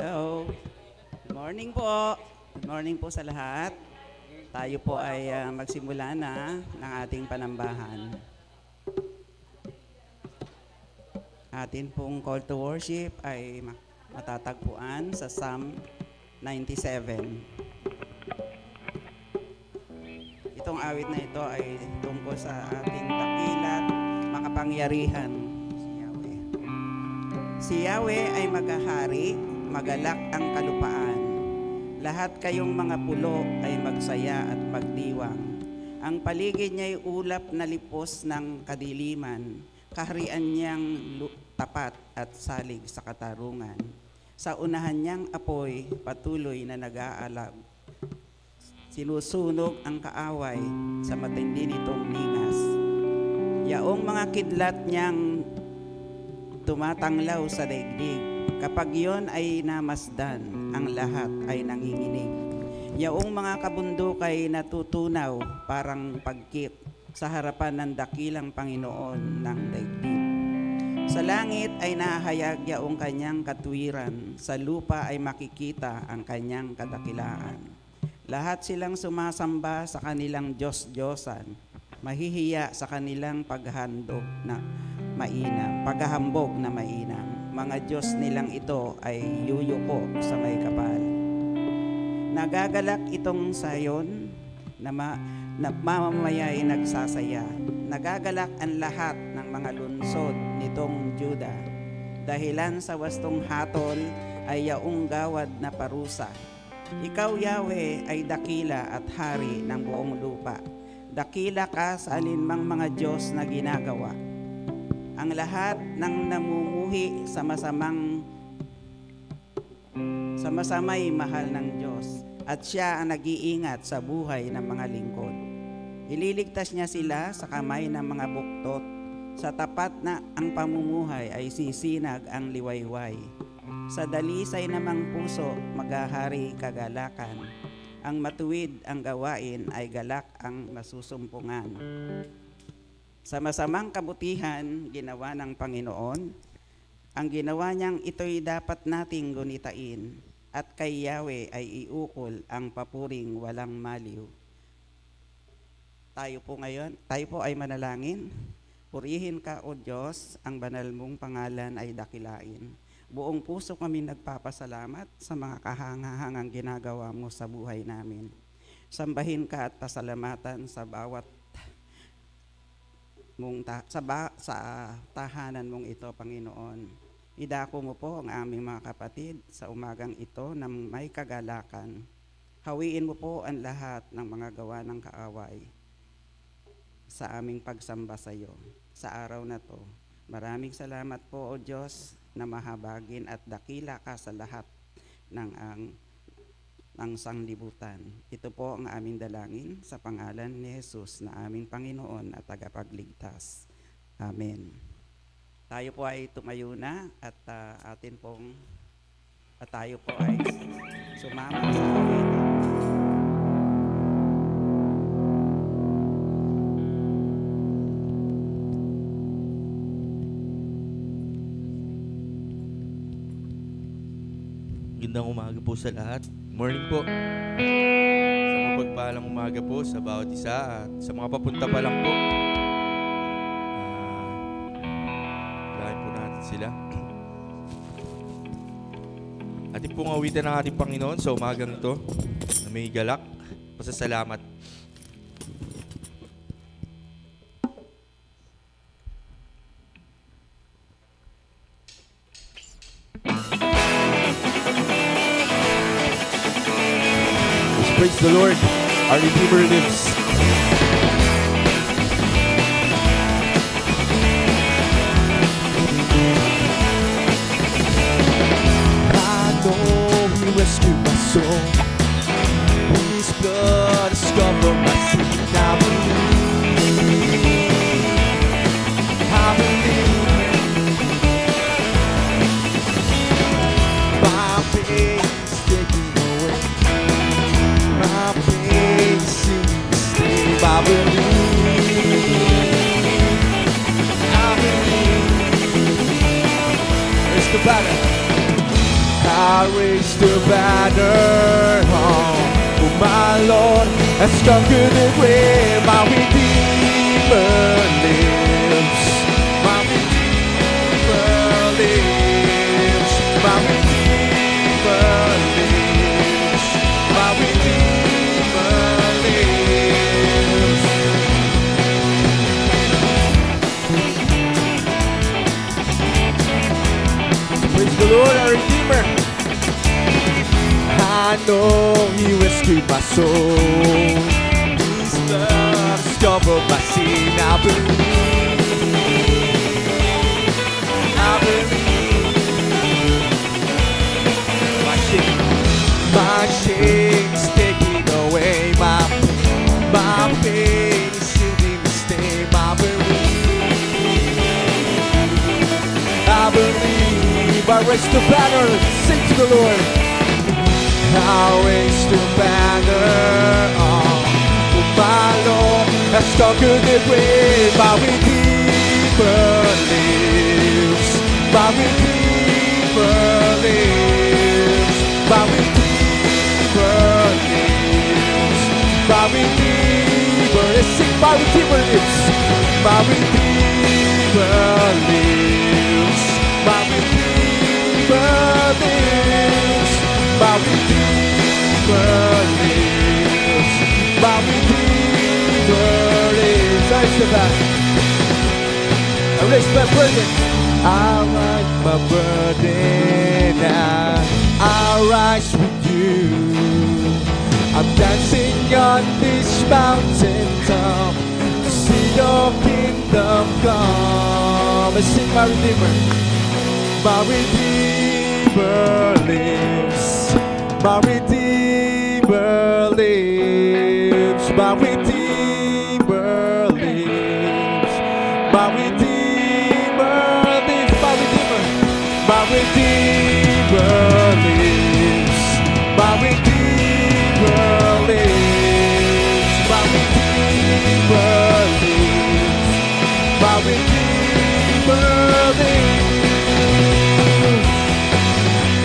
Hello. Good morning po. Good morning po sa lahat. Tayo po ay magsimula na ng ating panambahan. Atin pong call to worship ay matatagpuan sa Psalm 97. Itong awit na ito ay tungkol sa ating dakilat, makapangyarihan, si Yahweh. Si Yahweh ay maghahari, magalak ang kalupaan. Lahat kayong mga pulo ay magsaya at magdiwang. Ang paligid niya'y ulap na lipos ng kadiliman. Kaharian niyang tapat at salig sa katarungan. Sa unahan niyang apoy, patuloy na nag-aalab. Sinusunog ang kaaway sa matindi nitong ningas. Yaong mga kidlat niyang tumatanglaw sa daigdig. Kapag yon ay namasdan, ang lahat ay nanginginig. Yaong mga kabundok ay natutunaw parang pagkit sa harapan ng dakilang Panginoon ng daigdig. Sa langit ay nahayag yaong kanyang katwiran, sa lupa ay makikita ang kanyang kadakilaan. Lahat silang sumasamba sa kanilang Diyos-Diyosan, mahihiya sa kanilang paghahambog na mainam. Mga Diyos nilang ito ay yuyuko sa may kapal. Nagagalak itong sayon na mamamaya ay nagsasaya. Nagagalak ang lahat ng mga lunsod nitong Juda. Dahilan sa wastong hatol ay yaong gawad na parusa. Ikaw, Yahweh, ay dakila at hari ng buong lupa. Dakila ka sa alinmang mga Diyos na ginagawa. Ang lahat ng namumuhi sa masamay mahal ng Diyos, at siya ang nag-iingat sa buhay ng mga lingkod. Ililigtas niya sila sa kamay ng mga buktot. Sa tapat na ang pamumuhay ay sisinag ang liwayway. Sa dalisay namang puso maghahari kagalakan. Ang matuwid ang gawain ay galak ang masusumpungan. Sa masamang kabutihan ginawa ng Panginoon, ang ginawa niyang ito'y dapat nating gunitain, at kay Yahweh ay iukol ang papuring walang maliw. Tayo po ay manalangin. Purihin ka, O Diyos, ang banal mong pangalan ay dakilain. Buong puso kami nagpapasalamat sa mga kahangahangang ginagawa mo sa buhay namin. Sambahin ka at pasalamatan sa bawat sa tahanan mong ito, Panginoon. Idako mo po ang aming mga kapatid sa umagang ito na may kagalakan. Hawiin mo po ang lahat ng mga gawa ng kaaway sa aming pagsamba sa iyo sa araw na to. Maraming salamat po, O Diyos, na mahabagin at dakila ka sa lahat ng sanglibutan. Ito po ang aming dalangin sa pangalan ni Jesus na aming Panginoon at tagapagligtas. Amen. Tayo po ay tumayo na at tayo po ay sumama sa awitan. Magandang umaga po sa lahat. Morning po. Sa mapagpalang umaga po sa bawat isa at sa mga papunta pa lang po. Lahat po natin sila. Ating pong awitan ng ating Panginoon sa umagang ito na may galak, pasasalamat. Praise the Lord, our Redeemer lives. I know He rescued my soul. His blood has covered my sin. I believe my pain is taken away. My pain seems to stay. I believe. Let's go back. I I raise the banner. Oh, my Lord has conquered the grave. My Redeemer lives. My Redeemer lives. My Redeemer lives. My Redeemer lives. Praise the Lord, our Redeemer. I know He rescued my soul. His love has covered my sin. I believe. I believe. My shame's taken away. My pain is sealed in His name. I believe. I believe. I raise the banner. Sing to the Lord. I raise the banner. Oh, my Lord has conquered the grave. My Redeemer lives. My Redeemer lives. My Redeemer lives. My Redeemer. Let's sing. My Redeemer lives. My Redeemer lives. My Redeemer lives. My Redeemer lives. My Redeemer lives. I raise the banner. I raise my burden. I rise my burden. I rise with you. I'm dancing on this mountain top to see your kingdom come. I sing my Redeemer. My Redeemer lives. My Redeemer lives. My Redeemer lives. My Redeemer lives. My Redeemer. My Redeemer lives. My Redeemer lives. My Redeemer lives. My Redeemer lives.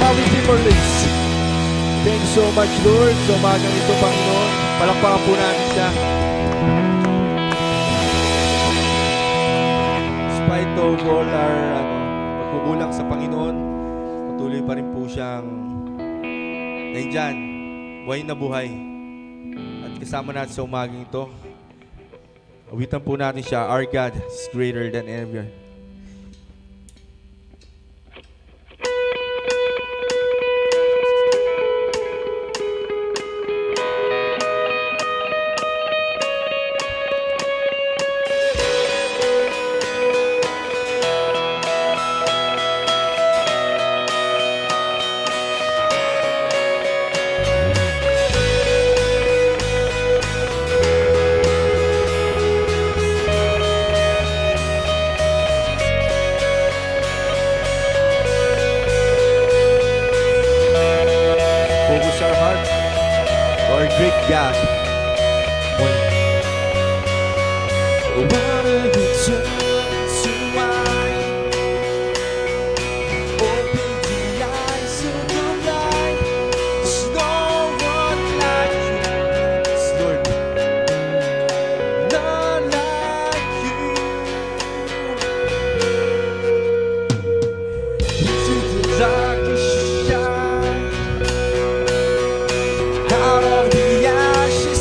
My Redeemer lives. Thank you so much, Lord. Sa umagang ito, Panginoon, palakpakan po natin siya. Despite of all our pagkukulang sa Panginoon, patuloy pa rin po siyang nandyan, buhay na buhay. At kasama natin sa umagang ito, awitan po natin siya, Our God is greater than ever. Focus our heart to our great God. What a return to mine. Open the eyes of the blind. There's no one like you, Lord. None like you. Into the darkest shine. Out of the ashes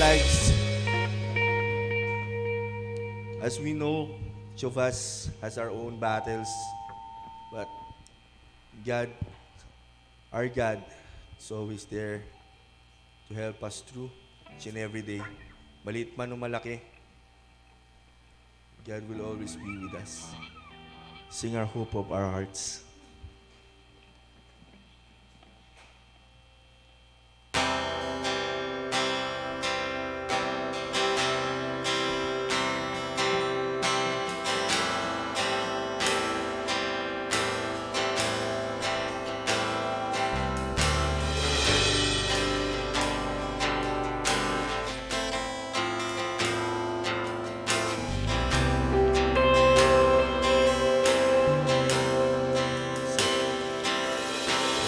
lives. As we know, each of us has our own battles, but God, our God, is always there to help us through each and every day. Maliit man o malaki, God will always be with us. Sing our hope of our hearts.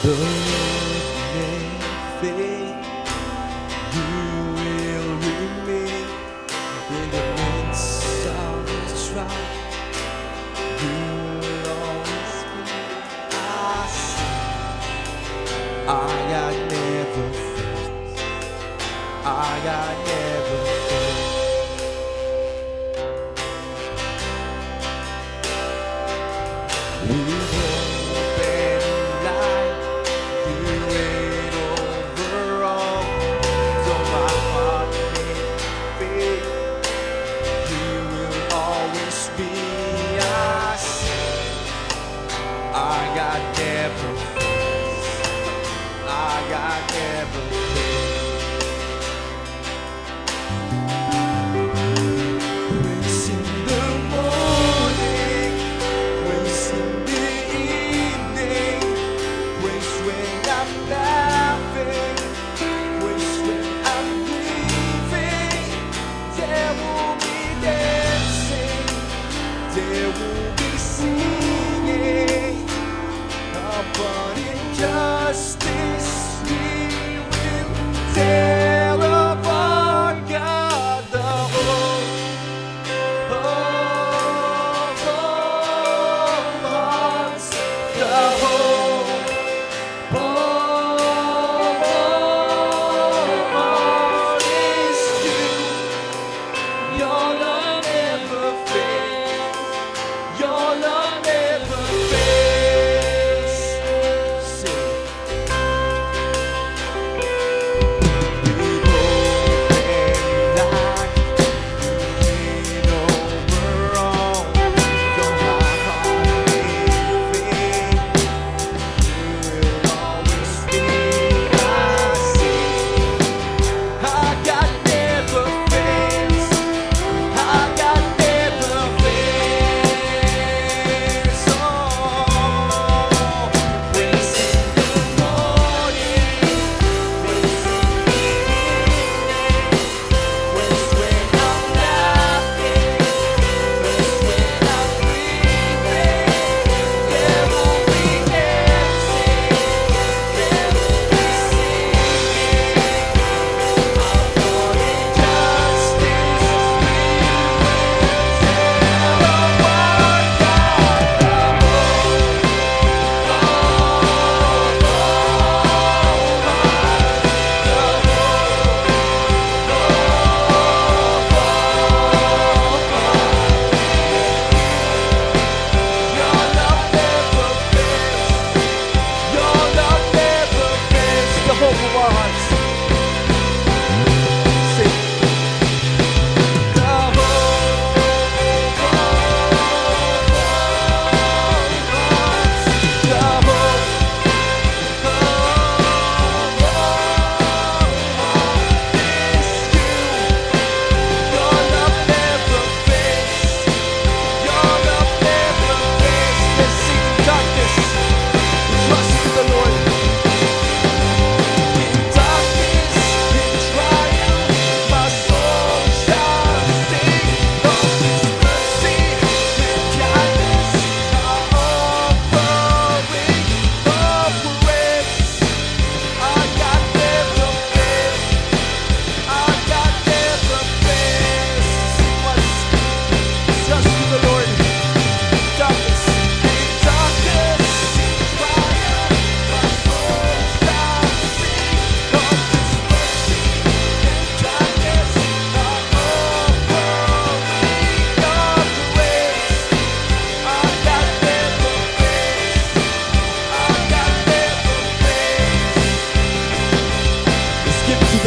The Lord may fade, you will remain in the midst of the trial. You will always be. I see, I never fails. I never fails. With hope and light, you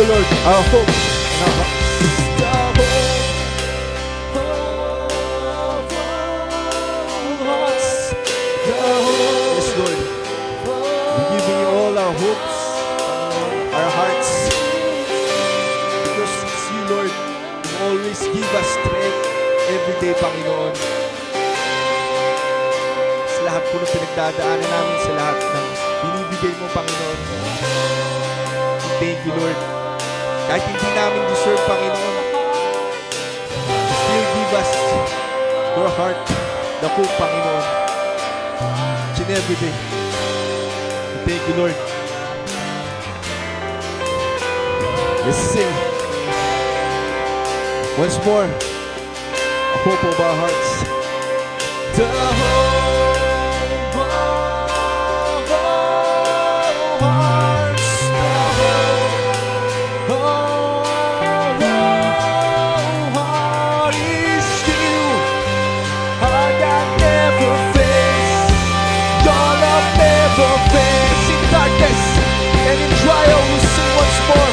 you, Lord. Our hope and our hearts. The hope of our hearts. The hope. Yes, Lord. We give you all our hopes, our hearts. Because it's you, Lord, who always give us strength every day, Panginoon. Sa lahat po ng pinagdadaanan namin, sa lahat ng binibigay mo, Panginoon. Thank you, Lord. Kahit hindi namin deserve, Panginoon, you still give us your heart, the hope, Panginoon. Each and every day. Thank you, Lord. Let's sing once more. A hope of our hearts. The hope of our hearts. The hope of our heart is you. Our God never fails. Your love never fails. In darkness and in trial, we'll sing once more.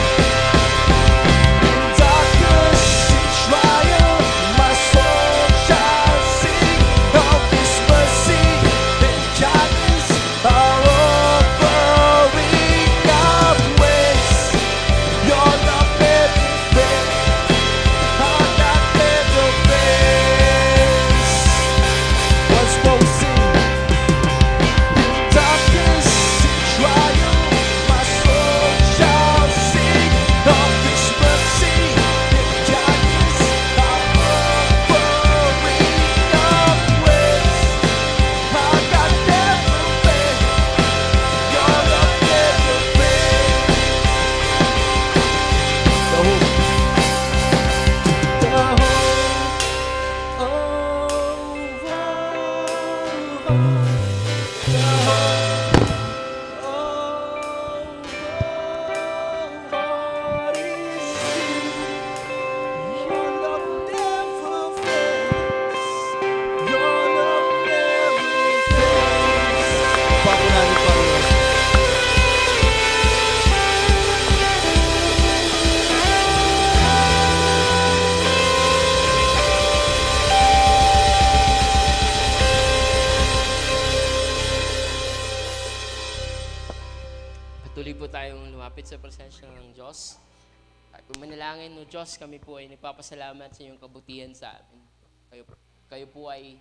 Patuloy po tayong lumapit sa presensya ng Diyos. At manalangin, no Diyos, kami po ay nagpapasalamat sa iyong kabutihan sa amin. Kayo po ay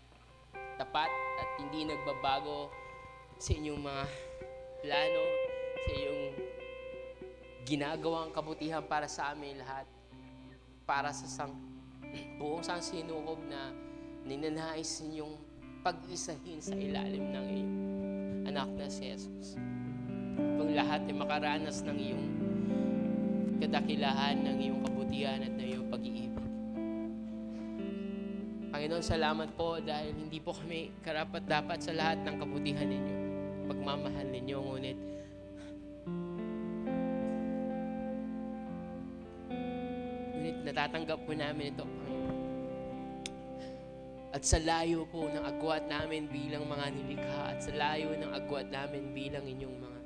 tapat at hindi nagbabago sa inyong mga plano, sa iyong ginagawang kabutihan para sa amin lahat. Para sa buong sangsinukob na ninanais ninyong pag-isahin sa ilalim ng iyong anak na si Jesus. Pang lahat ay makaranas ng iyong kadakilahan, ng iyong kabutihan at ng iyong pag-iibig. Panginoon, salamat po dahil hindi po kami karapat-dapat sa lahat ng kabutihan ninyo, pagmamahal ninyo, ngunit natatanggap po namin ito, Panginoon. At sa layo po ng agwat namin bilang mga nilikha, at sa layo ng agwat namin bilang inyong mga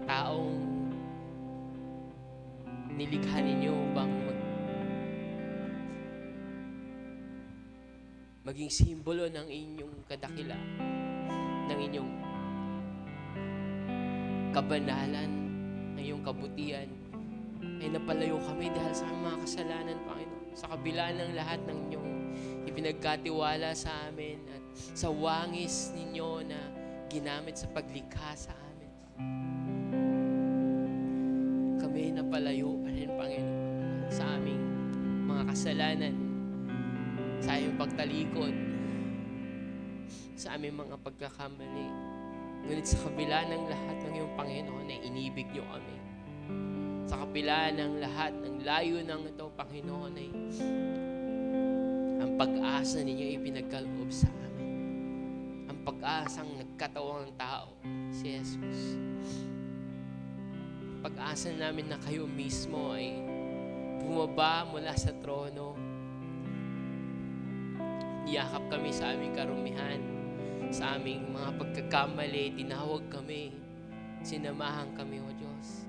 taong nilikha ninyo upang maging simbolo ng inyong kadakila, ng inyong kabanalan, ng iyong kabutihan, ay napalayo kami dahil sa mga kasalanan, Panginoon. Sa kabila ng lahat ng inyong ipinagkatiwala sa amin at sa wangis ninyo na ginamit sa paglikha sa amin. Kami napalayo pa rin, Panginoon, sa aming mga kasalanan, sa aming pagtalikod, sa aming mga pagkakamali. Ngunit sa kabila ng lahat ng iyong Panginoon ay inibig niyo kami. Sa kabila ng lahat ng layo ng ito, Panginoon, ay ang pag-asa ninyo ipinagkaloob sa amin. Ang pag-asang nagkatawang tao, si Jesus. Pag-asa namin na kayo mismo ay bumaba mula sa trono. Niyakap kami sa aming karumihan, sa aming mga pagkakamali, tinawag kami sinamahan kami, O Diyos,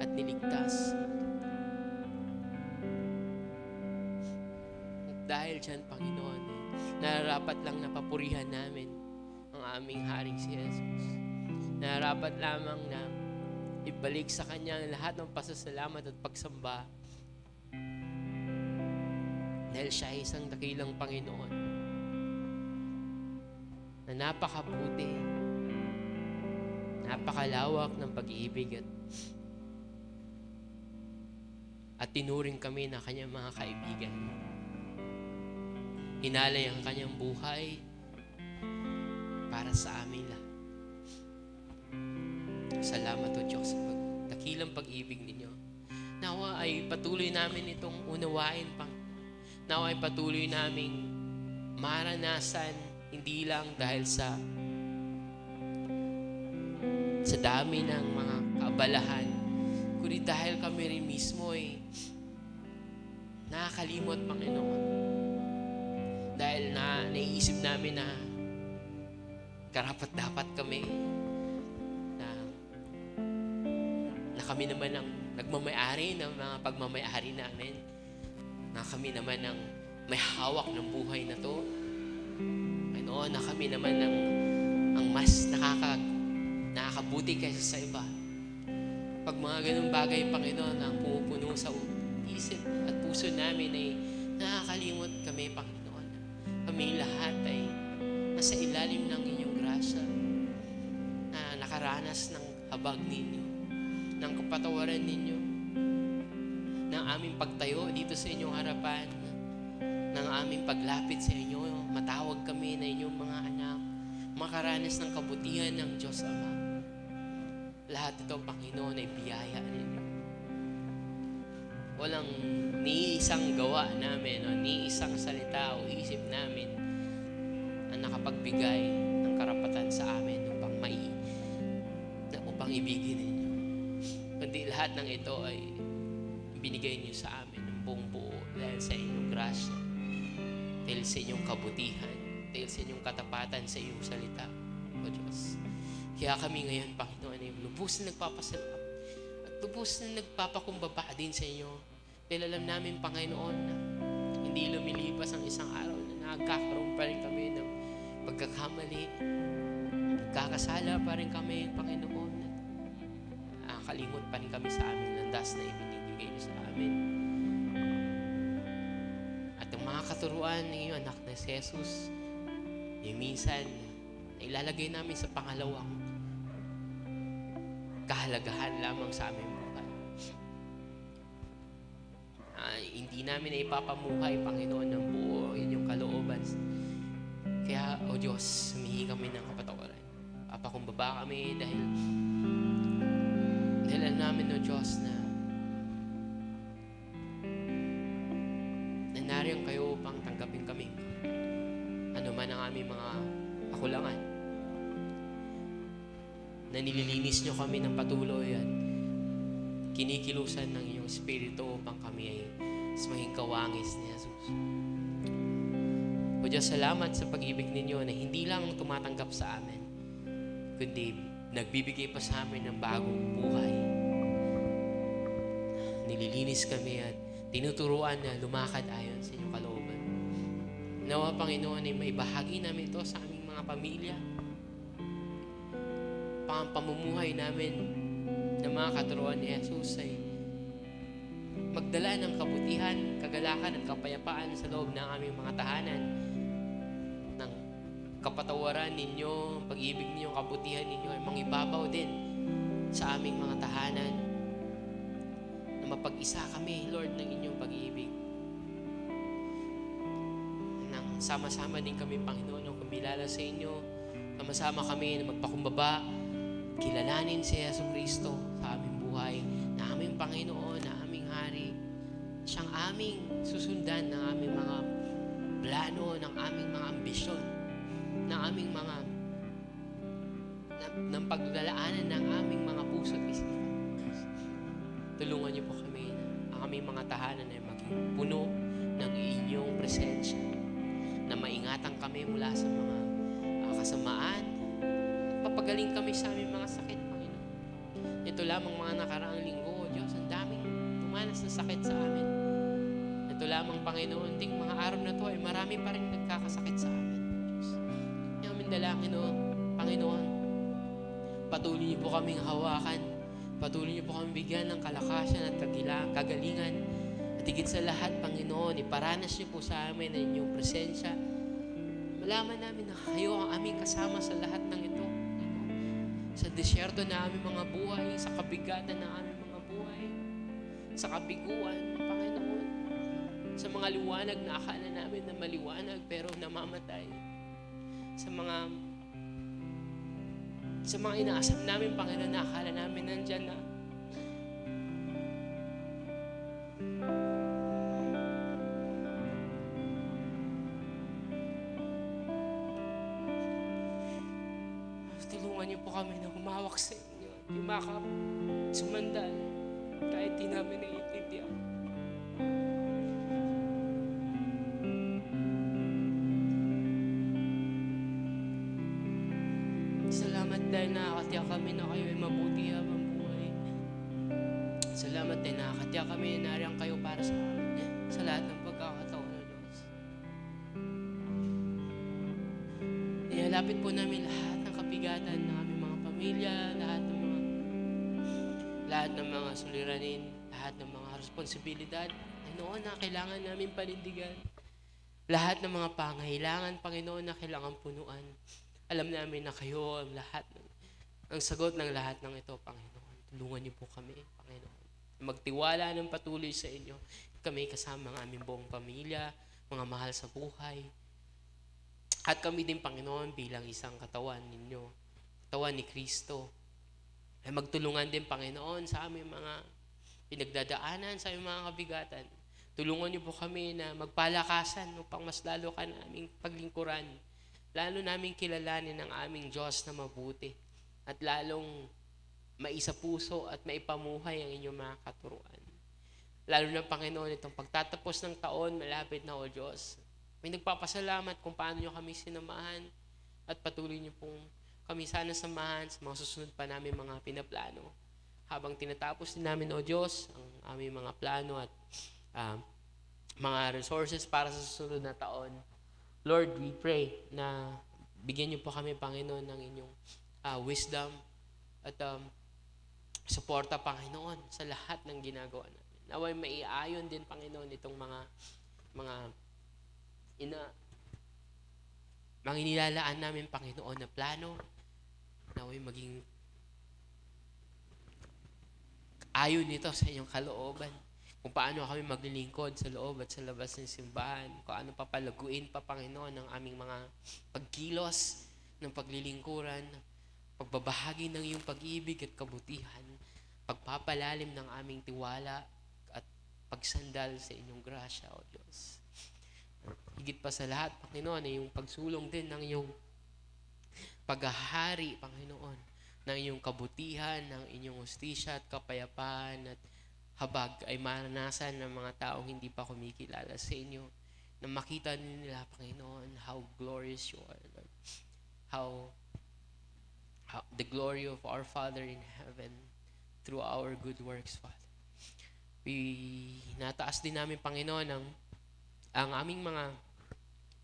at niligtas. At dahil dyan, Panginoon, nararapat lang na papurihan namin ang aming Haring si Jesus. Nararapat lamang na ibalik sa Kanya ang lahat ng pasasalamat at pagsamba. Dahil siya ay isang dakilang Panginoon na napakabuti, napakalawak ng pag-ibig at tinuring kami na Kanyang mga kaibigan. Hinalay ang Kanyang buhay para sa amin lahat. Salamat, O Diyos, sa dakilang pag-ibig ninyo. Nawa ay patuloy namin itong unawain, nawa ay patuloy naming maranasan, hindi lang dahil sa dami ng mga kaabalahan, kundi dahil kami rin mismo ay nakakalimot, Panginoon. Dahil naiisip namin na karapat-dapat kami, na kami naman ang nagmamayari ng mga pagmamayari namin, na kami naman ang may hawak ng buhay na to, Panginoon, na kami naman ang mas nakakabuti kaysa sa iba. Pag mga ganung bagay, Panginoon, ang pumupuno sa isip at puso namin ay nakakalimot kami, Panginoon. Kami lahat ay nasa ilalim ng inyong grasya, na nakaranas ng habag ninyo, ng kapatawaran ninyo, ng aming pagtayo dito sa inyong harapan, ng aming paglapit sa inyo, matawag kami na inyong mga anak, makaranas ng kabutihan ng Diyos Ama. Lahat ito, Panginoon, ay biyaya ninyo. Walang ni isang gawa namin o ni isang salita o isip namin na nakapagbigay ng karapatan sa amin upang ibigin ninyo. Kundi lahat ng ito ay binigay niyo sa amin ng buong buo dahil sa inyong grasya, dahil sa inyong kabutihan, dahil sa inyong katapatan sa iyong salita, O Diyos. Kaya kami ngayon, Panginoon, ay lubos na nagpapasalamat at lubos na nagpapakumbaba din sa inyo. Dahil alam namin, Panginoon, na hindi lumilipas ang isang araw na nagkakaroon pa rin kami ng pagkakamali, nagkakasala pa rin kami, Panginoon. Nakakalimot pa rin kami sa aming landas na ibinibigay niyo sa amin. At ang mga katuruan ng iyong anak na si Jesus, yung minsan, ilalagay namin sa pangalawang kahalagahan lamang sa aming buhay. Hindi namin na ipapamuhay, Panginoon, ng buo inyong kalooban. Kaya, O Diyos, humihingi kami ng kapatawaran. Papakumbaba kami dahil alam namin, O Diyos, na nariyan kayo upang tanggapin kami. Ano man ang aming mga kakulangan, na nililinis nyo kami ng patuloy at kinikilusan ng inyong Espiritu upang kami ay maging kawangis ni Jesus. O Diyos, salamat sa pag-ibig ninyo na hindi lang tumatanggap sa amin, kundi nagbibigay pa sa amin ng bagong buhay. Nililinis kami at tinuturuan na lumakad ayon sa inyong kalooban. Nawa, Panginoon, ay may bahagi namin ito sa aming mga pamilya, pamumuhay namin ng mga katuruan ni Jesus ay magdala ng kabutihan, kagalakan at kapayapaan sa loob ng aming mga tahanan, ng kapatawaran ninyo, pag-ibig ninyo, kabutihan ninyo ay mangibabaw din sa aming mga tahanan, na mapag-isa kami, Lord, ng inyong pag-ibig. Nang sama-sama din kami, Panginoon, ng kumilala sa inyo, sama-sama kami na magpakumbaba, kilalanin si Jesucristo sa aming buhay, na aming Panginoon, na aming Hari. Siyang aming susundan ng aming mga plano, ng aming mga ambisyon, ng aming mga ng paglalaanan ng aming mga puso at isipan. Tulungan niyo po kami na ang aming mga tahanan ay maging puno ng inyong presensya, na maingatan kami mula sa mga kasamaan, papagaling kami sa aming mga sakit, Panginoon. Ito lamang mga nakaraang linggo, Diyos, ang daming tumanas na sakit sa amin. Ito lamang, Panginoon, ding mga araw na to ay marami pa rin nagkakasakit sa amin, Diyos. Kaya aming dalangin, Panginoon, patuloy niyo po kaming hawakan. Patuloy niyo po kaming bigyan ng kalakasan at kagalingan. At higit sa lahat, Panginoon, iparanas niyo po sa amin ang inyong presensya. Malaman namin na kayo ang aming kasama sa lahat ng ito. Sa disyerto na aming mga buhay, sa kabigatan na aming mga buhay, sa kabiguan, Panginoon, sa mga liwanag na akala namin na maliwanag pero namamatay, sa mga inaasam namin, Panginoon, na akala namin nandyan na. Tulungan niyo po kami na humawak sa inyo, yumakap, sumandal, kahit di namin naiintindihan. Salamat dahil nakakatiyak kami na kayo ay mabuti habang buhay. Salamat dahil nakakatiyak kami na nariyan kayo para sa amin sa lahat ng pagkakataon ng Diyos. Nilalapit po namin lahat ng kabigatan ng aming mga pamilya, lahat ng mga suliranin, lahat ng mga responsibilidad na noon na kailangan namin panindigan. Lahat ng mga pangailangan, Panginoon, na kailangan punuan. Alam namin na kayo ang lahat, ang sagot ng lahat ng ito, Panginoon. Tulungan niyo po kami, Panginoon. Magtiwala ng patuloy sa inyo. Kami kasama ang aming buong pamilya, mga mahal sa buhay. At kami din, Panginoon, bilang isang katawan ninyo, katawan ni Kristo. Ay magtulungan din, Panginoon, sa aming mga pinagdadaanan, sa aming mga kabigatan. Tulungan niyo po kami na magpalakasan upang mas lalo ka naming paglingkuran. Lalo namin kilalanin ang aming Diyos na mabuti at lalong maisapuso at maipamuhay ang inyong mga katuruan. Lalo na, Panginoon, itong pagtatapos ng taon, malapit na, O Diyos. May nagpapasalamat kung paano nyo kami sinamahan at patuloy nyo pong kami sana samahan sa mga susunod pa namin mga pinaplano. Habang tinatapos din namin, O Diyos, ang aming mga plano at mga resources para sa susunod na taon, Lord, we pray na bigyan niyo po kami, Panginoon, ng inyong wisdom at suporta, Panginoon, sa lahat ng ginagawa namin. Naway maiayon din, Panginoon, itong mga inilalaan namin, Panginoon, na plano. Naway maging ayon nito sa inyong kalooban. Kung paano kami maglilingkod sa loob at sa labas ng simbahan. Kung ano papalaguin pa, Panginoon, ng aming mga pagkilos ng paglilingkuran, pagbabahagi ng iyong pag-ibig at kabutihan, pagpapalalim ng aming tiwala at pagsandal sa inyong grasya, O Diyos. Higit pa sa lahat, Panginoon, ay yung pagsulong din ng iyong paghahari, Panginoon, ng iyong kabutihan, ng inyong hustisya at kapayapaan at habag ay maranasan ng mga taong hindi pa kumikilala sa inyo, na makita nila, Panginoon, how glorious you are, Lord. How the glory of our Father in heaven through our good works, Father. Nataas din namin, Panginoon, ang aming mga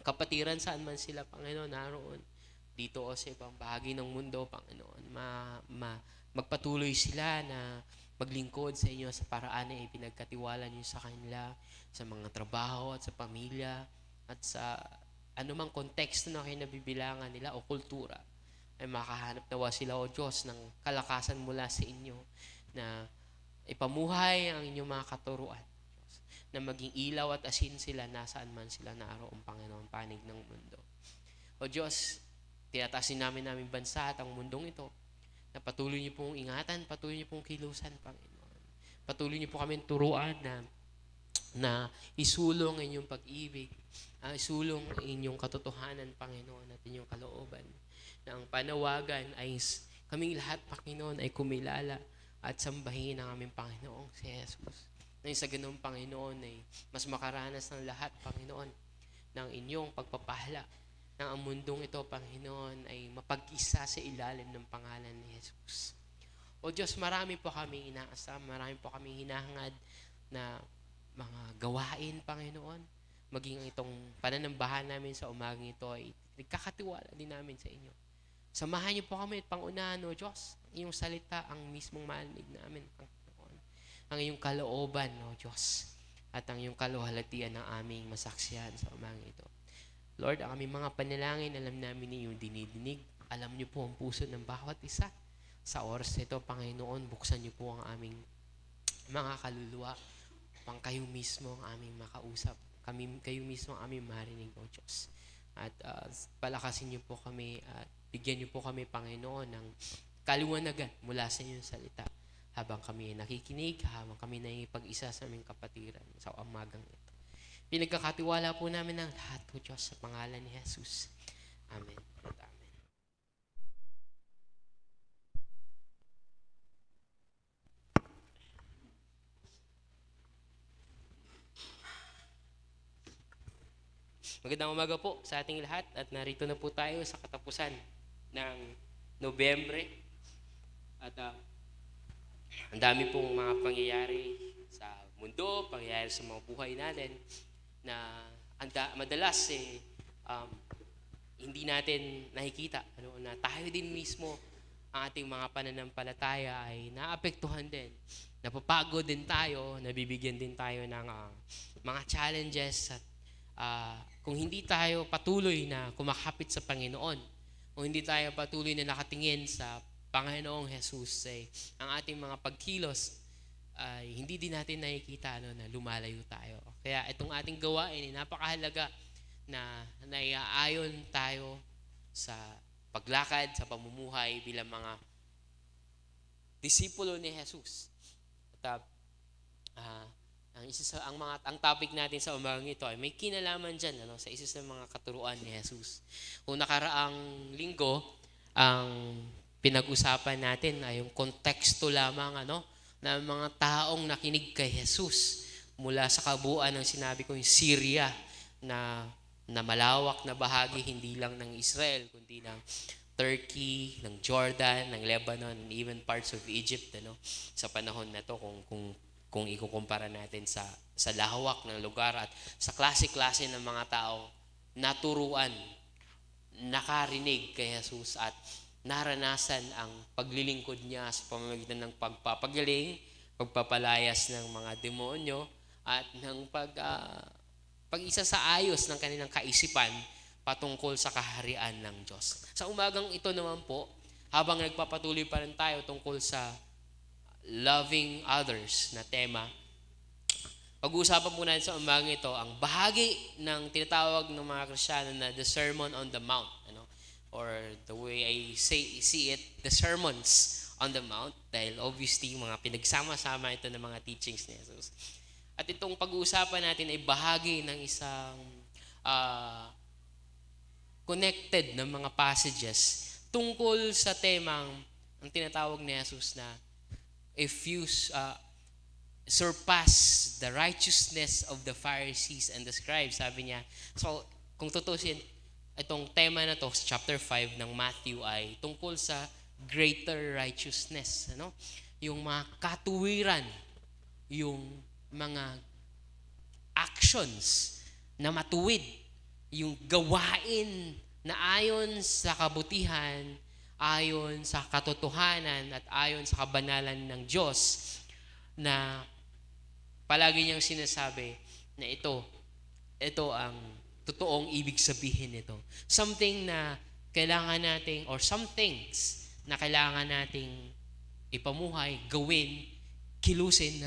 kapatiran saan man sila, Panginoon, naroon dito o sa ibang bahagi ng mundo, Panginoon. Magpatuloy sila na maglingkod sa inyo sa paraan na ipinagkatiwala niyo sa kanila, sa mga trabaho at sa pamilya at sa anumang konteksto na kinabibilangan nila o kultura, ay makahanap nawa sila, O Diyos, ng kalakasan mula sa inyo na ipamuhay ang inyong mga katuruan, Diyos, na maging ilaw at asin sila nasaan man sila naroon, Panginoon, panig ng mundo. O Diyos, tinatasin namin bansa at ang mundong ito, na patuloy niyo pong ingatan, patuloy niyo pong kilusan, Panginoon. Patuloy niyo po kami turuan na isulong inyong pag-ibig, isulong inyong katotohanan, Panginoon, at inyong kalooban. Na ang panawagan ay kaming lahat, Panginoon, ay kumilala at sambahin ang aming Panginoong si Jesus. Na sa ganung, Panginoon, ay mas makaranas ng lahat, Panginoon, ng inyong pagpapahala, na ang mundong ito, Panginoon, ay mapag-isa sa ilalim ng pangalan ni Jesus. O Diyos, marami po kami inaasam, marami po kami hinahangad na mga gawain, Panginoon. Maging itong pananambahan namin sa umagang ito ay nagkakatiwala din namin sa inyo. Samahan niyo po kami at pangunahan, O Diyos. Ang iyong salita, ang mismong manig namin, Panginoon. Ang iyong kalooban, O Diyos. At ang iyong kaluhalatian ng aming masaksihan sa umagang ito. Lord, ang aming mga panalangin, alam namin ninyong dinidinig. Alam niyo po ang puso ng bawat isa. Sa oras nito, Panginoon, buksan niyo po ang aming mga kaluluwa. Upang kayo mismo ang aming makausap. Kayo mismo ang aming marinig, O Diyos. At palakasin niyo po kami at bigyan niyo po kami, Panginoon, ng kaliwanagan mula sa inyong salita. Habang kami nakikinig, habang kami nakikipag-isa sa aming kapatiran sa umagang ito. Pinagkakatiwala po namin ang lahat, O Diyos, sa pangalan ni Jesus. Amen. At amen. Magandang umaga po sa ating lahat at narito na po tayo sa katapusan ng Nobyembre. At ang dami pong mga pangyayari sa mundo, pangyayari sa mga buhay natin na madalas hindi natin nakikita na tayo din mismo ang ating mga pananampalataya ay naapektuhan din. Napapagod din tayo, nabibigyan din tayo ng mga challenges at kung hindi tayo patuloy na kumakapit sa Panginoon, kung hindi tayo patuloy na nakatingin sa Panginoong Jesus, ang ating mga pagkilos ay hindi din natin nakikita na lumalayo tayo. Kaya itong ating gawain ay napakahalaga na naiaayon tayo sa paglakad, sa pamumuhay bilang mga disipulo ni Jesus. At ang topic natin sa umagang ito ay may kinalaman dyan sa isa sa mga katuruan ni Jesus. Kung nakaraang linggo, ang pinag-usapan natin ay yung konteksto lamang ng mga taong nakinig kay Jesus mula sa kabuuan ng sinabi ko yung Syria na malawak na bahagi hindi lang ng Israel kundi ng Turkey, ng Jordan, ng Lebanon, and even parts of Egypt sa panahon na to kung ikukumpara natin sa lahawak ng lugar at sa klase-klase ng mga tao naturuan, nakarinig kay Jesus at naranasan ang paglilingkod niya sa pamamagitan ng pagpapagaling, pagpapalayas ng mga demonyo at ng pag-isa sa ayos ng kanilang kaisipan patungkol sa kaharian ng Diyos. Sa umagang ito naman po, habang nagpapatuloy pa rin tayo tungkol sa loving others na tema, pag-uusapan po natin sa umagang ito ang bahagi ng tinatawag ng mga Kristiyano na the Sermon on the Mount, or the way I see it, the sermons on the Mount, dahil obviously mga pinagsama-sama ito ng mga teachings ni Jesus. At itong pag-uusapan natin ay bahagi ng isang connected ng mga passages tungkol sa temang ang tinatawag ni Jesus na if you surpass the righteousness of the Pharisees and the scribes, sabi niya. So, kung tutusin, itong tema na to sa chapter 5 ng Matthew ay tungkol sa greater righteousness. Yung mga katuwiran, yung mga actions na matuwid, yung gawain na ayon sa kabutihan, ayon sa katotohanan at ayon sa kabanalan ng Diyos na palagi niyang sinasabi na ito ang totoong ibig sabihin nito. Something na kailangan nating or some things na kailangan nating ipamuhay, gawin, kilusin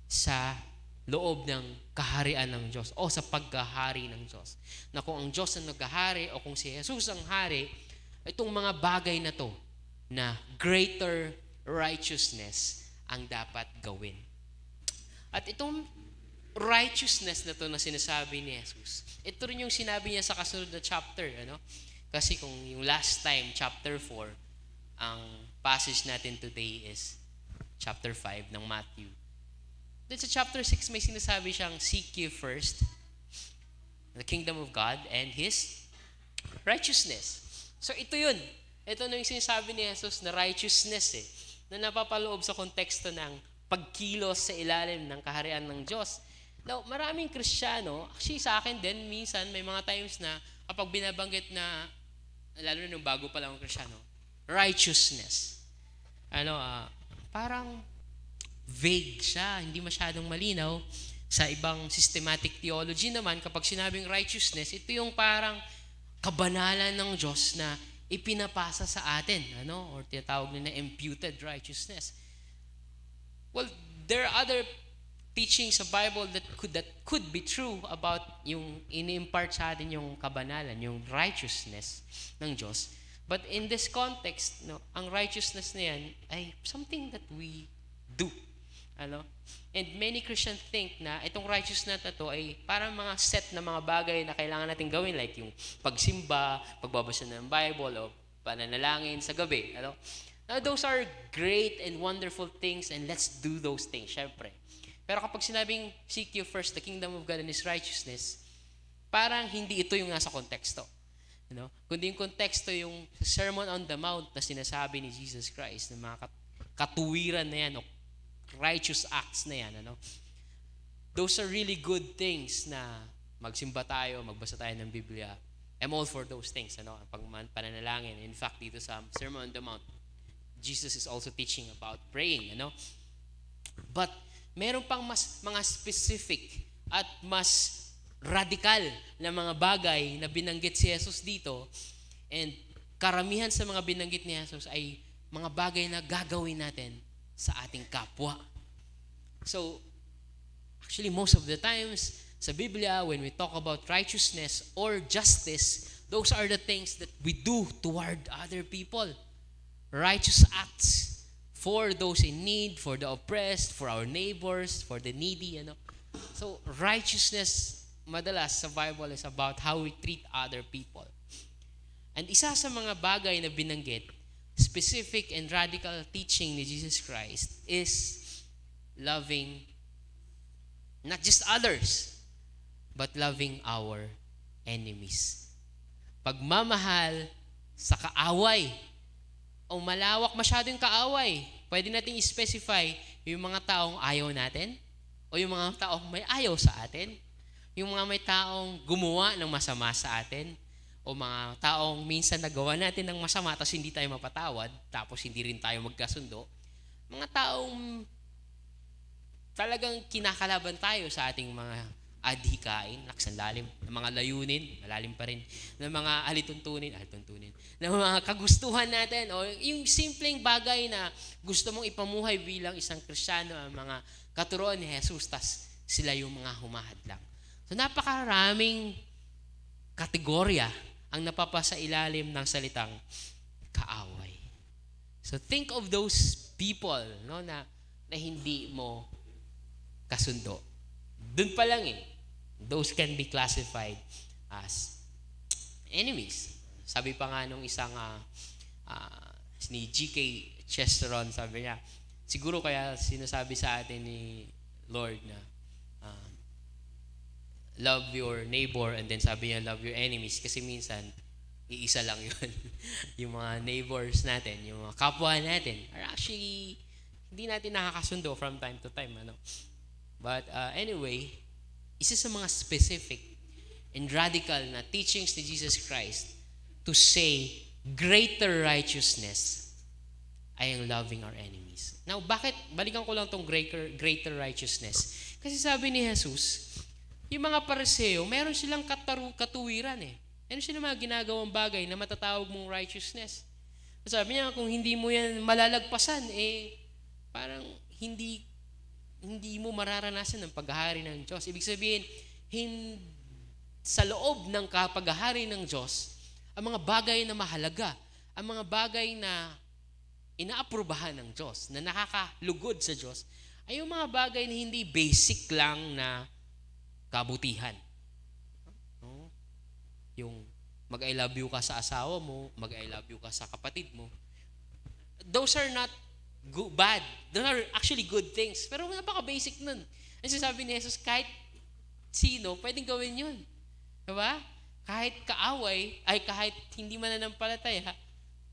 sa loob ng kaharian ng Diyos o sa pagkahari ng Diyos. Na kung ang Diyos ang naghahari o kung si Jesus ang hari, itong mga bagay na to na greater righteousness ang dapat gawin. At itong righteousness na to na sinasabi ni Jesus, ito rin yung sinabi niya sa kasunod na chapter. Kasi kung yung last time, chapter 4, ang passage natin today is chapter 5 ng Matthew. Then sa chapter 6, may sinasabi siyang, seek ye first the kingdom of God and His righteousness. So ito yun. Ito na yung sinasabi ni Jesus na righteousness. Na na napapaloob sa konteksto ng pagkilos sa ilalim ng kaharian ng Diyos. Now, maraming Kristiyano, actually sa akin din, minsan may mga times na kapag binabanggit na, lalo na nung bago pa lang ang Kristiyano, righteousness. Parang vague siya, hindi masyadong malinaw. Sa ibang systematic theology naman, kapag sinabing righteousness, ito yung parang kabanalan ng Diyos na ipinapasa sa atin, or tinatawag nila na imputed righteousness. Well, there are other teachings sa Bible that could be true about yung ini-impart sa atin yung kabanalan, yung righteousness ng Diyos. But in this context, ang righteousness na yan ay something that we do. And many Christians think na itong righteousness na to ay parang mga set na mga bagay na kailangan natin gawin, like yung pagsimba, pagbabasa ng Bible, o pananalangin sa gabi. Now, those are great and wonderful things, and let's do those things, syempre. Pero kapag sinabing, seek you first the kingdom of God and His righteousness, parang hindi ito yung nasa konteksto. Kundi yung konteksto yung Sermon on the Mount na sinasabi ni Jesus Christ, ng mga katuwiran na yan, o righteous acts na yan. Those are really good things na magsimba tayo, magbasa tayo ng Biblia. I'm all for those things, pananalangin. In fact, dito sa Sermon on the Mount, Jesus is also teaching about praying, But meron pang mga specific at mas radikal na mga bagay na binanggit si Jesus dito, and karamihan sa mga binanggit ni Jesus ay mga bagay na gagawin natin sa ating kapwa. So, actually most of the times sa Biblia, when we talk about righteousness or justice, those are the things that we do toward other people. Righteous acts for those in need, for the oppressed, for our neighbors, for the needy. So, righteousness, madalas sa Bible, is about how we treat other people. And isa sa mga bagay na binanggit, specific and radical teaching ni Jesus Christ, is loving not just others, but loving our enemies. Pagmamahal sa kaaway, o malawak masyado yung kaaway. Pwede natin i-specify yung mga taong ayaw natin, o yung mga taong may ayaw sa atin, yung mga may taong gumawa ng masama sa atin, o mga taong minsan nagawa natin ng masama tapos hindi tayo mapatawad, tapos hindi rin tayo magkasundo. Mga taong talagang kinakalaban tayo sa ating mga adhikain, laksanlalim, ng mga layunin, malalim pa rin, ng mga alituntunin, ng mga kagustuhan natin, o yung simpleng bagay na gusto mong ipamuhay bilang isang Kristiyano, ang mga katuruan ni Jesus, tas sila yung mga humahadlang. So napakaraming kategorya ang napapasa ilalim ng salitang kaaway. So think of those people na hindi mo kasundo. Doon pa lang those can be classified as enemies. Sabi pa nga nung isang ni G.K. Chesterton, sabi niya, siguro kaya sinasabi sa atin ni Lord na love your neighbor, and then sabi niya love your enemies, kasi minsan iisa lang yun. Yung mga neighbors natin, yung mga kapwa natin, are actually hindi natin nakakasundo from time to time. But anyway, isa sa mga specific and radical na teachings ni Jesus Christ to say greater righteousness ay ang loving our enemies. Now, balikan ko lang tong greater righteousness. Kasi sabi ni Jesus, yung mga Pariseo, meron silang katuwiran Meron silang mga ginagawang bagay na matatawag mong righteousness. Sabi niya, kung hindi mo yan malalagpasan, parang hindi mo mararanasan ng paghahari ng Diyos. Ibig sabihin, sa loob ng paghahari ng Diyos, ang mga bagay na mahalaga, ang mga bagay na inaaprubahan ng Diyos, na nakakalugod sa Diyos, ay yung mga bagay na hindi basic lang na kabutihan. Yung mag-I love you ka sa asawa mo, mag-I love you ka sa kapatid mo. Those are not bad. Those are actually good things. Pero napaka-basic nun. Ang sinasabi ni Jesus, kahit sino, pwedeng gawin yun. Diba? Kahit kaaway, kahit hindi mananampalataya,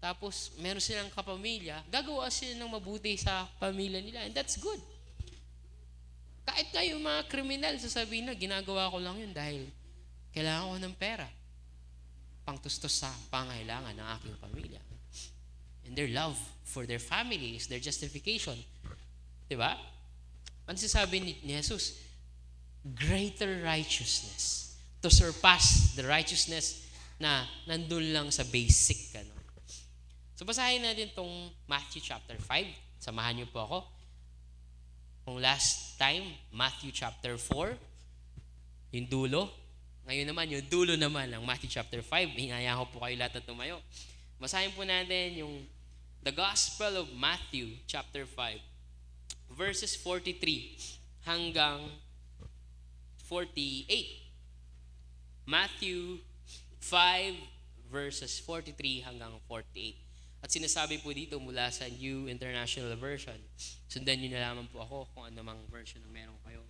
tapos meron silang kapamilya, gagawa sila ng mabuti sa pamilya nila. And that's good. Kahit nga yung mga kriminal, sasabihin na, ginagawa ko lang yun dahil kailangan ko ng pera. Pangtustos sa pangailangan ng aking pamilya. And their love for their family is their justification. Diba? Ano sasabi ni Jesus? Greater righteousness to surpass the righteousness na nandun lang sa basic. Ano? So basahin natin tong Matthew chapter 5. Samahan niyo po ako. Kung last time, Matthew chapter 4, yung dulo. Ngayon naman, yung dulo naman ng Matthew chapter 5. Hinaya ko po kayo lahat na tumayo. Basahin po natin yung The Gospel of Matthew chapter 5, verses 43 hanggang 48. Matthew 5 verses 43 hanggang 48. At sinasabi po dito mula sa New International Version. Sundan niyo na lamang po ako kung ano mang version ang meron kayo.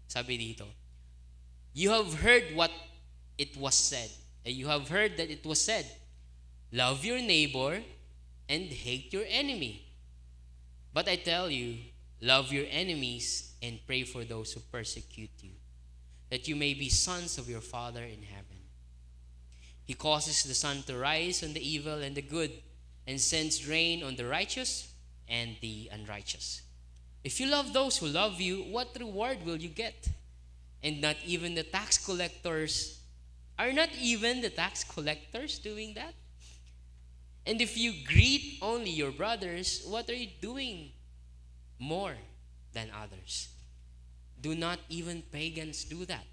Sabi dito, you have heard what it was said. You have heard that it was said, love your neighbor and hate your enemy. But I tell you, love your enemies and pray for those who persecute you, that you may be sons of your Father in heaven. He causes the sun to rise on the evil and the good, and sends rain on the righteous and the unrighteous. If you love those who love you, what reward will you get? And not even the tax collectors, are not even the tax collectors doing that? And if you greet only your brothers, what are you doing more than others? Do not even pagans do that?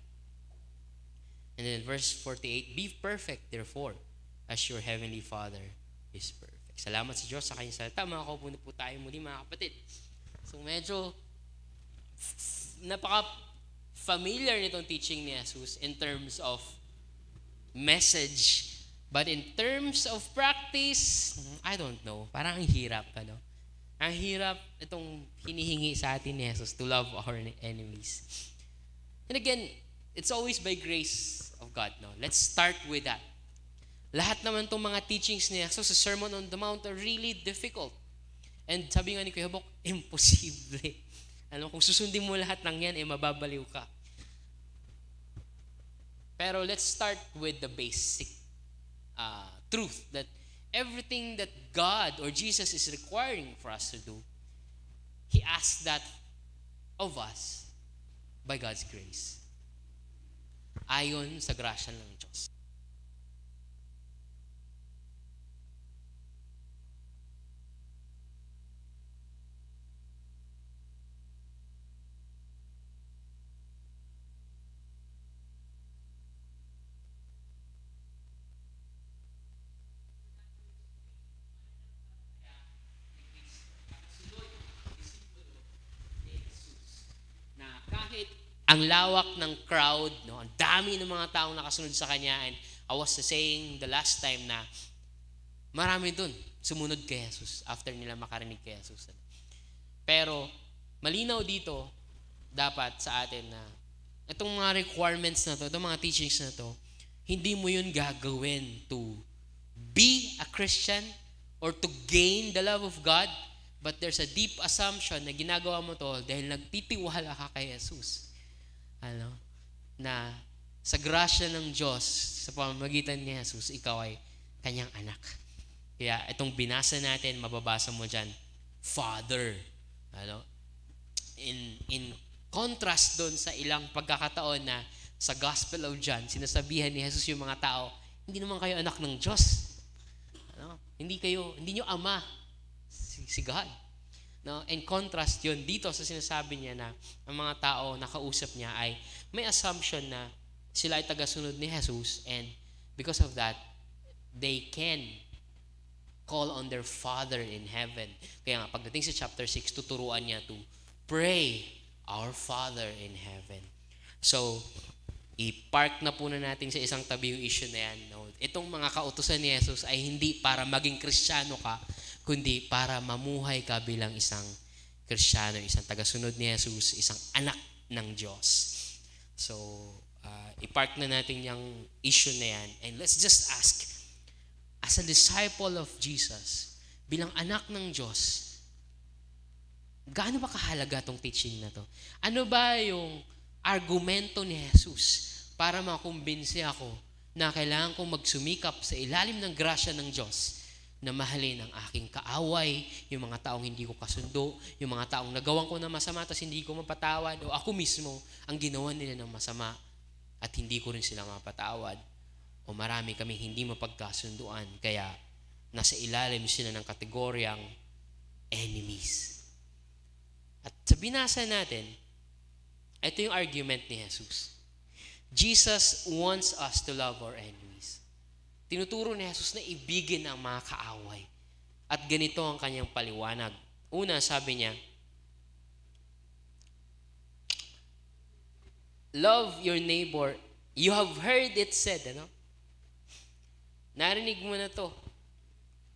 And then verse 48, be perfect therefore, as your heavenly Father is perfect. Salamat sa Diyos sa kanyang salita. Makakaupo na po tayo muli mga kapatid. So medyo napaka-familiar nitong teaching ni Jesus in terms of message. But in terms of practice, I don't know. Parang ang hirap. Ano? Ang hirap itong hinihingi sa atin ni Jesus to love our enemies. And again, it's always by grace of God. No? Let's start with that. Lahat naman itong mga teachings ni Jesus sa Sermon on the Mount are really difficult. And sabi nga ni Kuya Bok, imposible. Ano, kung susundin mo lahat ng yan, mababaliw ka. Pero let's start with the basic truth that everything that God or Jesus is requiring for us to do, He asks that of us by God's grace. Ayon sa grasya ng Diyos. Ang lawak ng crowd, no? Ang dami ng mga taong nakasunod sa kanya. And I was saying the last time na marami dun sumunod kay Jesus after nila makarinig kay Jesus. Pero malinaw dito dapat sa atin na itong mga requirements na to, itong mga teachings na to, hindi mo yun gagawin to be a Christian or to gain the love of God, but there's a deep assumption na ginagawa mo to dahil nagtitiwala ka kay Jesus. Na sa grasya ng Diyos, sa pamamagitan ni Jesus, ikaw ay kanyang anak. Kaya itong binasa natin, mababasa mo dyan, Father. In contrast doon sa ilang pagkakataon na sa Gospel of John, sinasabihan ni Jesus yung mga tao, hindi naman kayo anak ng Diyos. Hindi nyo ama si God. No? In contrast yun, dito sa sinasabi niya na ang mga tao nakausap niya ay may assumption na sila ay tagasunod ni Jesus, and because of that, they can call on their Father in heaven. Kaya nga, pagdating sa chapter 6, tuturuan niya to pray, our Father in heaven. So, i-park na po na natin sa isang tabi yung issue na yan. No? Itong mga kautusan ni Jesus ay hindi para maging Kristiyano ka, kundi para mamuhay ka bilang isang Kristiyano, isang tagasunod ni Jesus, isang anak ng Diyos. So, i-park na natin yung issue na yan. And let's just ask, as a disciple of Jesus, bilang anak ng Diyos, gaano ba kahalaga tong teaching na to? Ano ba yung argumento ni Jesus para makumbinsi ako na kailangan kong magsumikap sa ilalim ng grasya ng Diyos na mahalin ang aking kaaway, yung mga taong hindi ko kasundo, yung mga taong nagawan ko na masama tapos hindi ko mapatawad, o ako mismo ang ginawa nila ng masama at hindi ko rin sila mapatawad, o marami kami hindi mapagkasunduan kaya nasa ilalim sila ng kategoryang enemies. At sa binasa natin, ito yung argument ni Jesus. Jesus wants us to love our enemies. Tinuturo ni Jesus na ibigin ang mga kaaway. At ganito ang kanyang paliwanag. Una, sabi niya, love your neighbor. You have heard it said, ano? Narinig mo na to.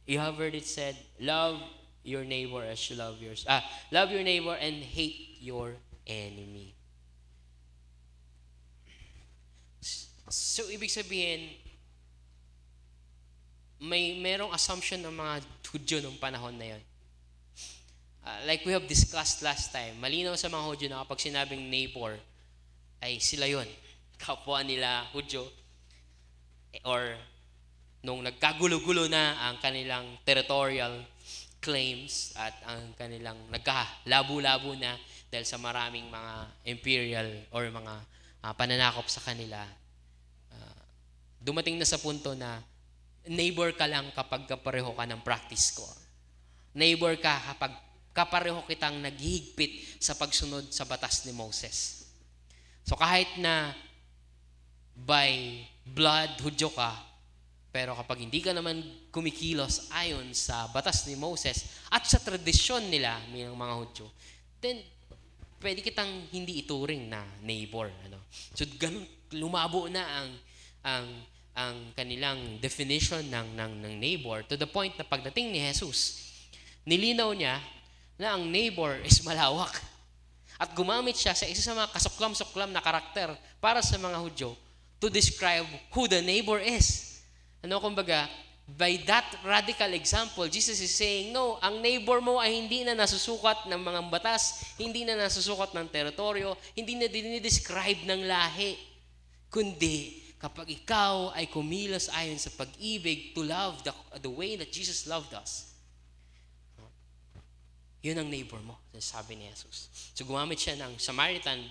You have heard it said, love your neighbor as you love yours. Love your neighbor and hate your enemy. So, ibig sabihin, merong assumption ng mga Hudyo nung panahon na yun. Like we have discussed last time, malinaw sa mga Hudyo na kapag sinabing neighbor, ay sila yun. Kapwa nila Hudyo. Or nung nagkagulo-gulo na ang kanilang territorial claims at ang kanilang nagkalabo-labo na dahil sa maraming mga imperial or mga pananakop sa kanila, dumating na sa punto na neighbor ka lang kapag kapareho ka ng practice ko. Neighbor ka kapag kapareho kitang naghihigpit sa pagsunod sa batas ni Moses. So kahit na by blood Hudyo ka, pero kapag hindi ka naman kumikilos ayon sa batas ni Moses at sa tradisyon nila ng mga Hudyo, then pwede kitang hindi ituring na neighbor. Ano? So ganun, lumabo na ang kanilang definition ng neighbor to the point na pagdating ni Jesus, nilinaw niya na ang neighbor is malawak. At gumamit siya sa isa sa mga kasuklam-suklam na karakter para sa mga Hudyo to describe who the neighbor is. Ano, kumbaga, by that radical example, Jesus is saying, no, ang neighbor mo ay hindi na nasusukat ng mga batas, hindi na nasusukat ng teritoryo, hindi na dinidescribe ng lahi, kundi kapag ikaw ay kumilos ayon sa pag-ibig to love the way that Jesus loved us, yun ang neighbor mo, sabi ni Jesus. So gumamit siya ng Samaritan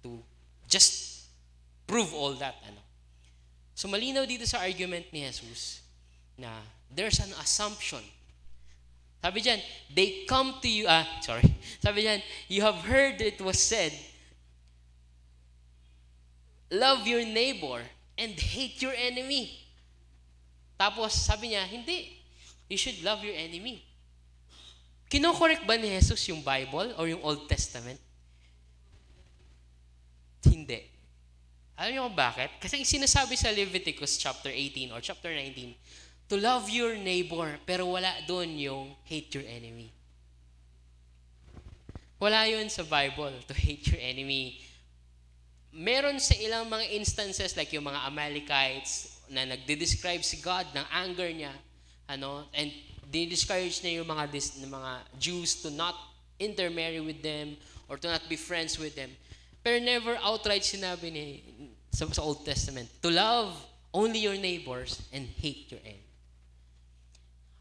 to just prove all that. Ano? So malinaw dito sa argument ni Jesus na there's an assumption. Sabi diyan, they come to you, sabi diyan, you have heard it was said, love your neighbor and hate your enemy. Tapos sabi niya, hindi. You should love your enemy. Kino-correct ba ni Jesus yung Bible or yung Old Testament? Hindi. Alam niyo kung bakit? Kasi sinasabi sa Leviticus chapter 18 or chapter 19, to love your neighbor, pero wala doon yung hate your enemy. Wala yun sa Bible, to hate your enemy. Meron sa ilang mga instances like yung mga Amalekites na nagde-describe si God ng anger niya, and di-discourage niya yung mga Jews to not intermarry with them or to not be friends with them. Pero never outright sinabi niya sa Old Testament to love only your neighbors and hate your enemy.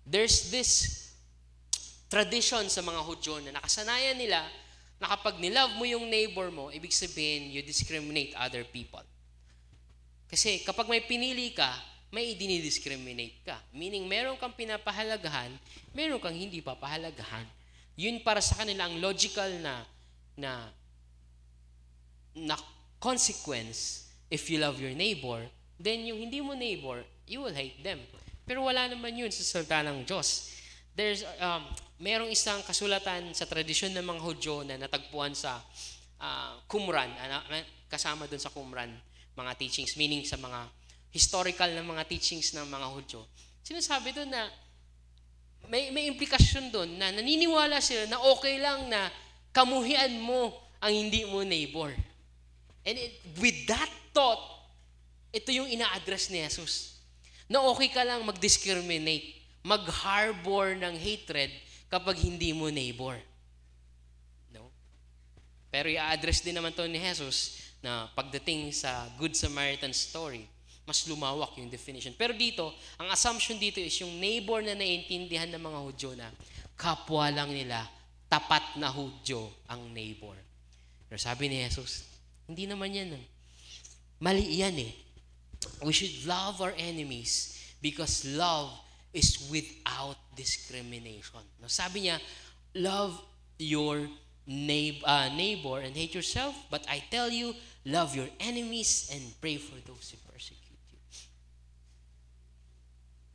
There's this tradition sa mga Hudyo na nakasanayan nila na kapag nilove mo yung neighbor mo, ibig sabihin, you discriminate other people. Kasi kapag may pinili ka, may dinidiscriminate ka. Meaning, meron kang pinapahalagahan, meron kang hindi papahalagahan. Yun para sa kanila ang logical na consequence. If you love your neighbor, then yung hindi mo neighbor, you will hate them. Pero wala naman yun sa salita ng Diyos. Merong isang kasulatan sa tradisyon ng mga Hudyo na natagpuan sa Qumran, kasama dun sa Qumran, mga teachings, meaning sa mga historical na mga teachings ng mga Hudyo. Sinasabi dun na may implikasyon dun na naniniwala sila na okay lang na kamuhian mo ang hindi mo neighbor. And with that thought, ito yung ina-address ni Jesus. Na okay ka lang mag-discriminate, mag-harbor ng hatred kapag hindi mo neighbor. No? Pero i-address din naman to ni Jesus na pagdating sa Good Samaritan story, mas lumawak yung definition. Pero dito, ang assumption dito is yung neighbor na naiintindihan ng mga Hudyo na kapwa lang nila, tapat na Hudyo ang neighbor. Pero sabi ni Jesus, hindi naman yan. Mali yan eh. We should love our enemies because love is without discrimination. No, sabi niya, love your neighbor and hate yourself, but I tell you, love your enemies and pray for those who persecute you.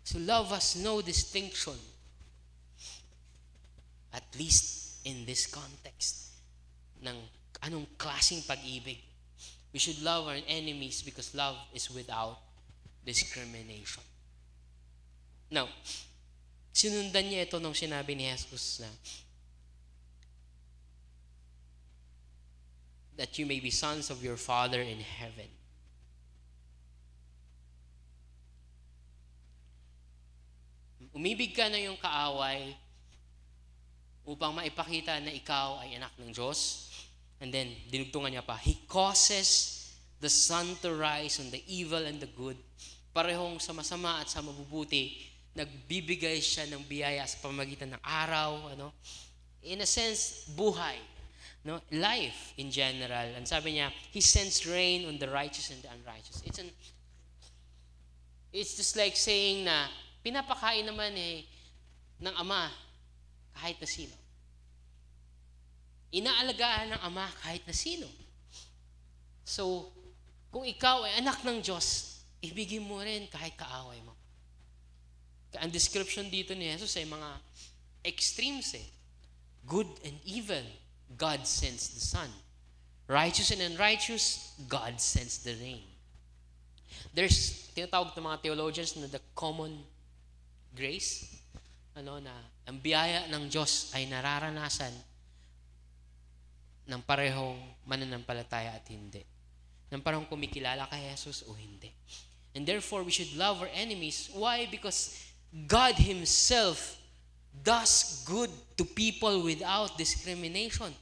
So love has no distinction, at least in this context, ng anong klaseng pag-ibig. We should love our enemies because love is without discrimination. Now, sinundan niya ito nung sinabi ni Jesus na that you may be sons of your Father in heaven. Umibig ka na yung kaaway upang maipakita na ikaw ay anak ng Diyos. And then, dinugtungan niya pa, He causes the sun to rise on the evil and the good. Parehong sa masama at sa mabubuti, nagbibigay siya ng biyaya sa pamamagitan ng araw. In a sense, buhay. No? Life in general. And sabi niya, He sends rain on the righteous and the unrighteous. It's just like saying na, pinapakain naman ng Ama kahit na sino. Inaalagaan ng Ama kahit na sino. So, kung ikaw ay anak ng Diyos, ibigin mo rin kahit kaaway mo. Ang description dito ni Jesus ay mga extremes Good and evil, God sends the sun. Righteous and unrighteous, God sends the rain. There's, tinatawag ng mga theologians na the common grace, na ang biyaya ng Diyos ay nararanasan ng parehong mananampalataya at hindi. Ng parehong kumikilala kay Jesus o hindi. And therefore, we should love our enemies. Why? Because God Himself does good to people without discrimination.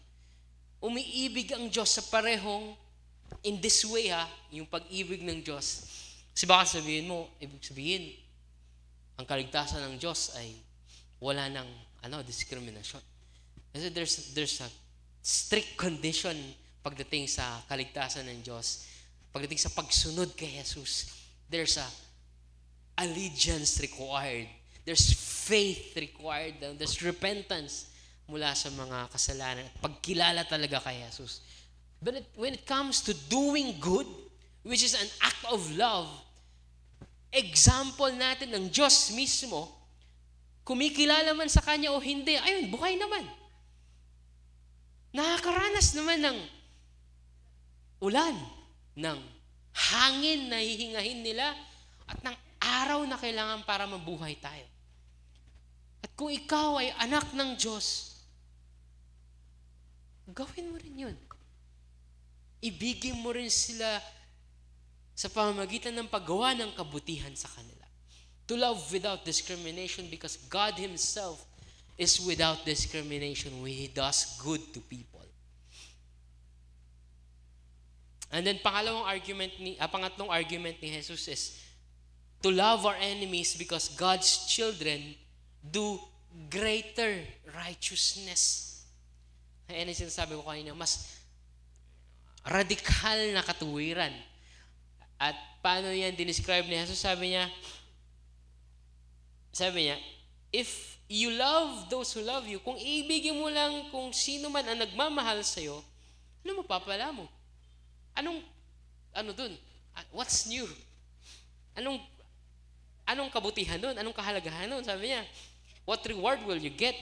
Umiibig ang Diyos sa parehong, in this way yung pag-ibig ng Diyos. Kasi baka sabihin mo, ibig sabihin, ang kaligtasan ng Diyos ay wala ng discrimination. Kasi there's a strict condition pagdating sa kaligtasan ng Diyos. Pagdating sa pagsunod kay Jesus, there's a allegiance required. There's faith required. There's repentance mula sa mga kasalanan at pagkilala talaga kay Jesus. But when it comes to doing good, which is an act of love, example natin ng Diyos mismo, kumikilala man sa Kanya o hindi, ayun, buhay naman. Nakakaranas naman ng ulan, ng hangin na hihingahin nila, at ng araw na kailangan para mabuhay tayo. At kung ikaw ay anak ng Diyos, gawin mo rin yun. Ibigin mo rin sila sa pamamagitan ng paggawa ng kabutihan sa kanila. To love without discrimination because God Himself is without discrimination when He does good to people. And then pangatlong argument ni Jesus is to love our enemies because God's children do greater righteousness. Ayan yung sinasabi ko kanina, mas radikal na katuwiran. At paano yan dinescribe ni Jesus? Sabi niya, if you love those who love you, kung ibigin mo lang kung sino man ang nagmamahal sa'yo, ano mapapala mo? Ano dun? What's new? Anong kabutihan dun? Anong kahalagahan dun? Sabi niya, what reward will you get?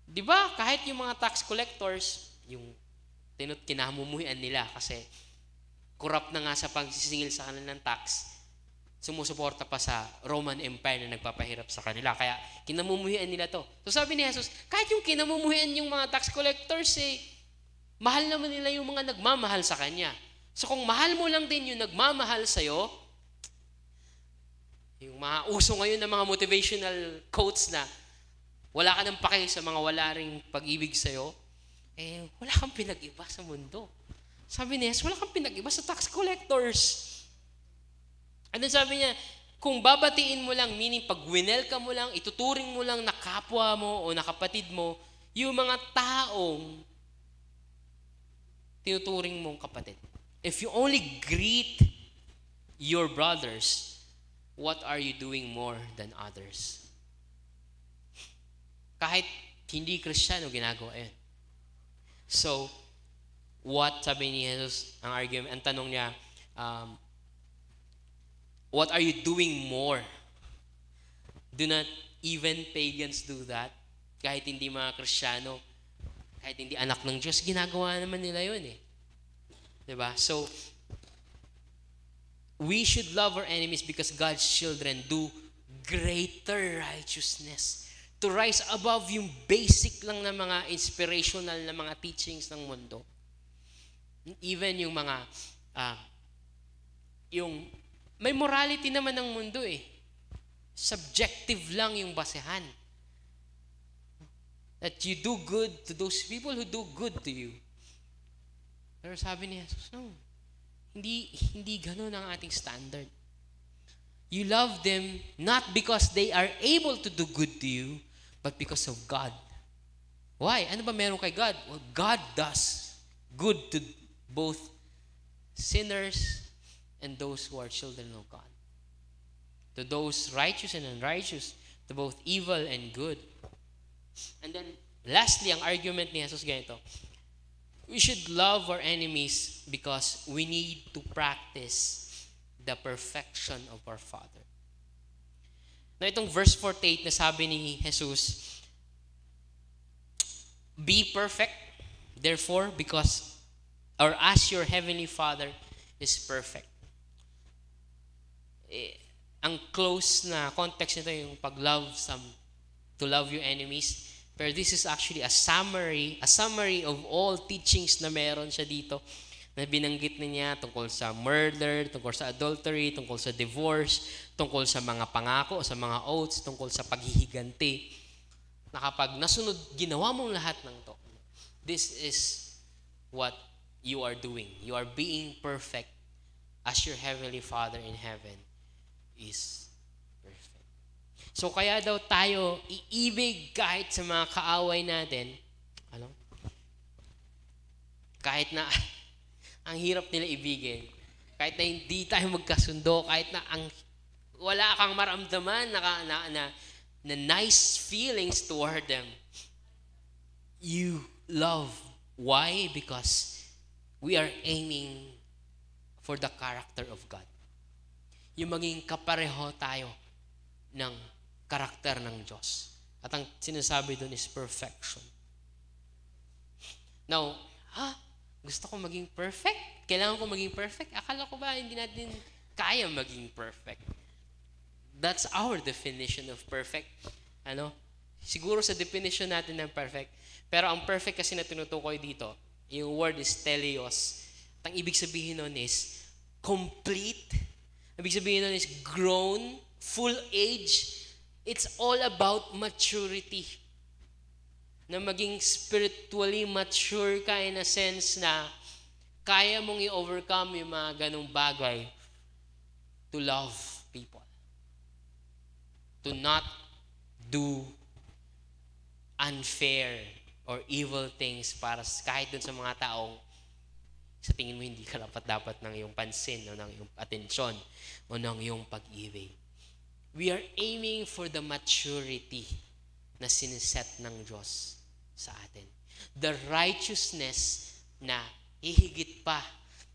Di ba? Kahit yung mga tax collectors, yung kinamumuhian nila kasi corrupt na nga sa pagsisingil sa kanila ng tax, sumusuporta pa sa Roman Empire na nagpapahirap sa kanila. Kaya kinamumuhian nila to. So sabi ni Jesus, kahit yung kinamumuhian yung mga tax collectors, mahal naman nila yung mga nagmamahal sa Kanya. So kung mahal mo lang din yung nagmamahal sa'yo, Yung mga uso ngayon ng mga motivational quotes na wala ka nang pake sa mga wala ring pag-ibig sa'yo, wala kang pinag-iba sa mundo. Sabi niya, wala kang pinag-iba sa tax collectors. And then sabi niya, kung babatiin mo lang, meaning pag winelcome mo lang, ituturing mo lang na kapwa mo o na kapatid mo, yung mga taong tinuturing mong kapatid. If you only greet your brothers, what are you doing more than others? Kahit hindi Kristiyano, ginagawa yun. So, what, sabi ni Jesus, ang argument, ang tanong niya, what are you doing more? Do not even pagans do that. Kahit hindi mga Kristiyano, kahit hindi anak ng Diyos, ginagawa naman nila yun eh. Diba? So, we should love our enemies because God's children do greater righteousness. To rise above yung basic lang na mga inspirational na mga teachings ng mundo. Even yung mga, yung may morality naman ng mundo eh. Subjective lang yung basehan. That you do good to those people who do good to you. Pero sabi ni Jesus, no. Hindi ganun ang ating standard. You love them not because they are able to do good to you, but because of God. Why? Ano ba meron kay God? Well, God does good to both sinners and those who are children of God. To those righteous and unrighteous, to both evil and good. And then, lastly, ang argument ni Jesus ganito, we should love our enemies because we need to practice the perfection of our Father. Na itong verse 48 na sabi ni Jesus, be perfect, therefore, because, or as your heavenly Father is perfect. Ang close na context nito yung pag-love to love your enemies. Pero this is actually a summary of all teachings na meron siya dito na binanggit niya tungkol sa murder, tungkol sa adultery, tungkol sa divorce, tungkol sa mga pangako, sa mga oaths, tungkol sa paghihiganti. Na kapag nasunod, ginawa mong lahat ng to, this is what you are doing. You are being perfect as your heavenly Father in heaven is perfect. So kaya daw tayo iibig kahit sa mga kaaway natin, kahit na ang hirap nila ibigin, kahit na hindi tayo magkasundo, kahit na wala kang maramdaman na nice feelings toward them, you love. Why? Because we are aiming for the character of God. Yung maging kapareho tayo ng karakter ng Diyos. At ang sinasabi doon is perfection. Now, gusto ko maging perfect? Kailangan ko maging perfect? Akala ko ba hindi natin kaya maging perfect? That's our definition of perfect. Siguro sa definition natin ng perfect. Pero ang perfect kasi na tinutukoy dito, yung word is teleos. At ang ibig sabihin nun is complete. Ibig sabihin nun is grown, full age. It's all about maturity. Na maging spiritually mature ka in a sense na kaya mong i-overcome yung mga ganong bagay to love people. To not do unfair or evil things para kahit dun sa mga taong sa tingin mo hindi karapat-dapat ng iyong pansin o ng iyong atensyon o ng iyong pag-ibig. We are aiming for the maturity na siniset ng Diyos sa atin. The righteousness na hihigit pa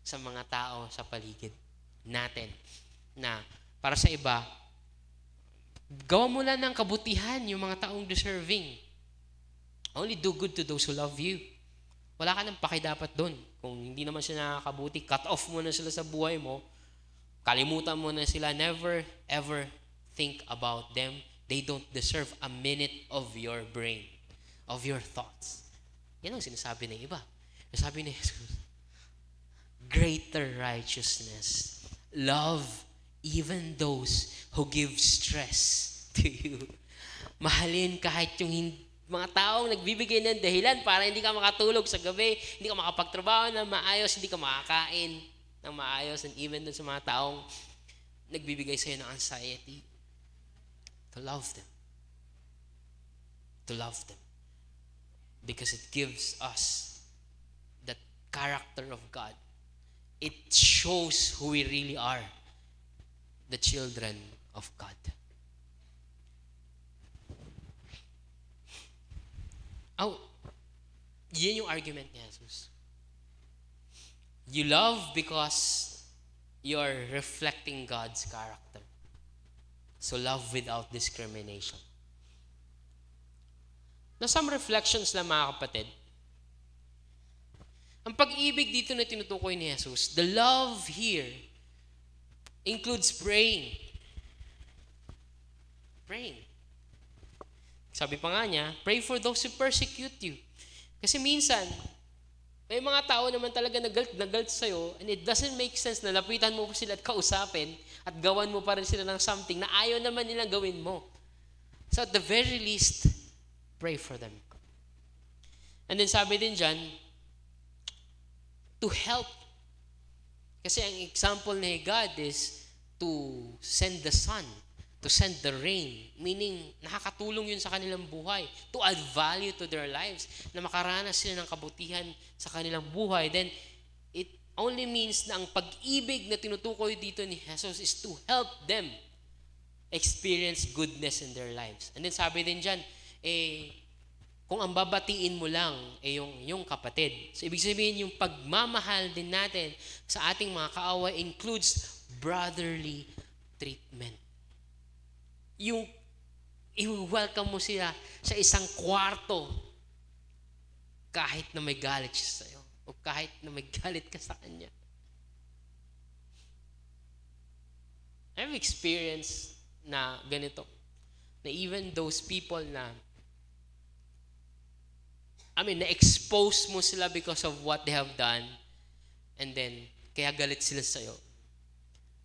sa mga tao sa paligid natin. Na para sa iba, gawa mo lang ng kabutihan yung mga taong deserving. Only do good to those who love you. Wala ka nang pakidapat doon. Kung hindi naman sila nakakabuti, cut off mo na sila sa buhay mo, kalimutan mo na sila, never ever think about them. They don't deserve a minute of your brain, of your thoughts. Yan ang sinasabi ng iba. Sabi ni Jesus, greater righteousness, love even those who give stress to you. Mahalin kahit yung mga taong nagbibigay ng dahilan para hindi ka makatulog sa gabi, hindi ka makapagtrabaho ng maayos, hindi ka makakain ng maayos, and even dun sa mga taong nagbibigay sa'yo ng anxiety. To love them. To love them. Because it gives us that character of God. It shows who we really are. The children of God. Oh, yun yung argument ni Jesus. You love because you're reflecting God's character. So love without discrimination. Now, some reflections lang mga kapatid. Ang pag-ibig dito na tinutukoy ni Jesus, the love here includes praying. Praying. Sabi pa nga niya, pray for those who persecute you. Kasi minsan, may mga tao naman talaga na galit sa'yo, and it doesn't make sense na lapitan mo sila at kausapin at gawan mo pa rin sila ng something na ayaw naman nilang gawin mo. So at the very least, pray for them. And then sabi din dyan, to help. Kasi ang example ni God is to send the sun, to send the rain. Meaning, nakakatulong yun sa kanilang buhay. To add value to their lives. Na makaranas sila ng kabutihan sa kanilang buhay. Then, it only means na ang pag-ibig na tinutukoy dito ni Jesus is to help them experience goodness in their lives. And then sabi din dyan, kung ang babatiin mo lang yung kapatid. So, ibig sabihin, yung pagmamahal din natin sa ating mga kaaway includes brotherly treatment. Yung i-welcome mo sila sa isang kwarto kahit na may galit siya sa'yo o kahit na may galit ka sa kanya. I've experienced na ganito, na even those people na na-expose mo sila because of what they have done, and then kaya galit sila sa'yo.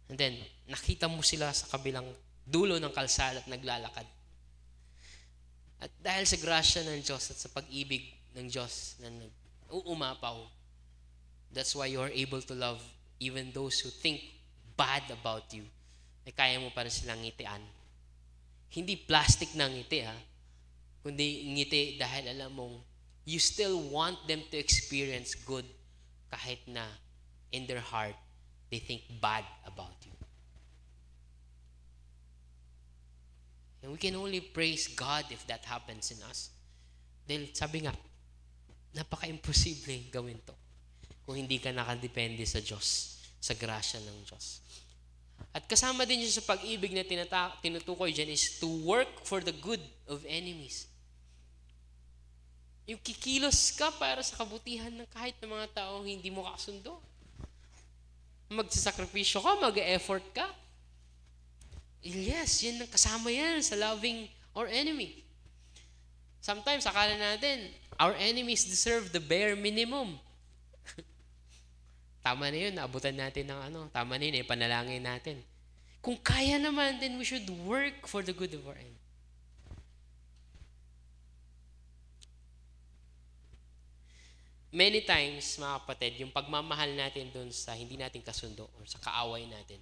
And then nakita mo sila sa kabilang dulo ng kalsada at naglalakad. At dahil sa grasya ng Diyos at sa pag-ibig ng Diyos na nag-uumapaw, that's why you are able to love even those who think bad about you. Ay kaya mo para silang ngitian. Hindi plastic na ngiti, kundi ngiti dahil alam mong you still want them to experience good kahit na in their heart they think bad about you. And we can only praise God if that happens in us. Dahil sabi nga, napaka-imposible gawin to kung hindi ka nakadepende sa Diyos, sa grasya ng Diyos. At kasama din yun sa pag-ibig na tinutukoy dyan is to work for the good of enemies. Yung kikilos ka para sa kabutihan ng kahit ng mga taong hindi mo kasundo. Magsasakripisyo ka, mag-e-effort ka. Yes, yun, kasama yan sa loving our enemy. Sometimes, akala natin, our enemies deserve the bare minimum. Tama na yun, naabutan natin ng tama na yun, panalangin natin. Kung kaya naman, then we should work for the good of our enemy. Many times, mga kapatid, yung pagmamahal natin doon sa hindi natin kasundo o sa kaaway natin,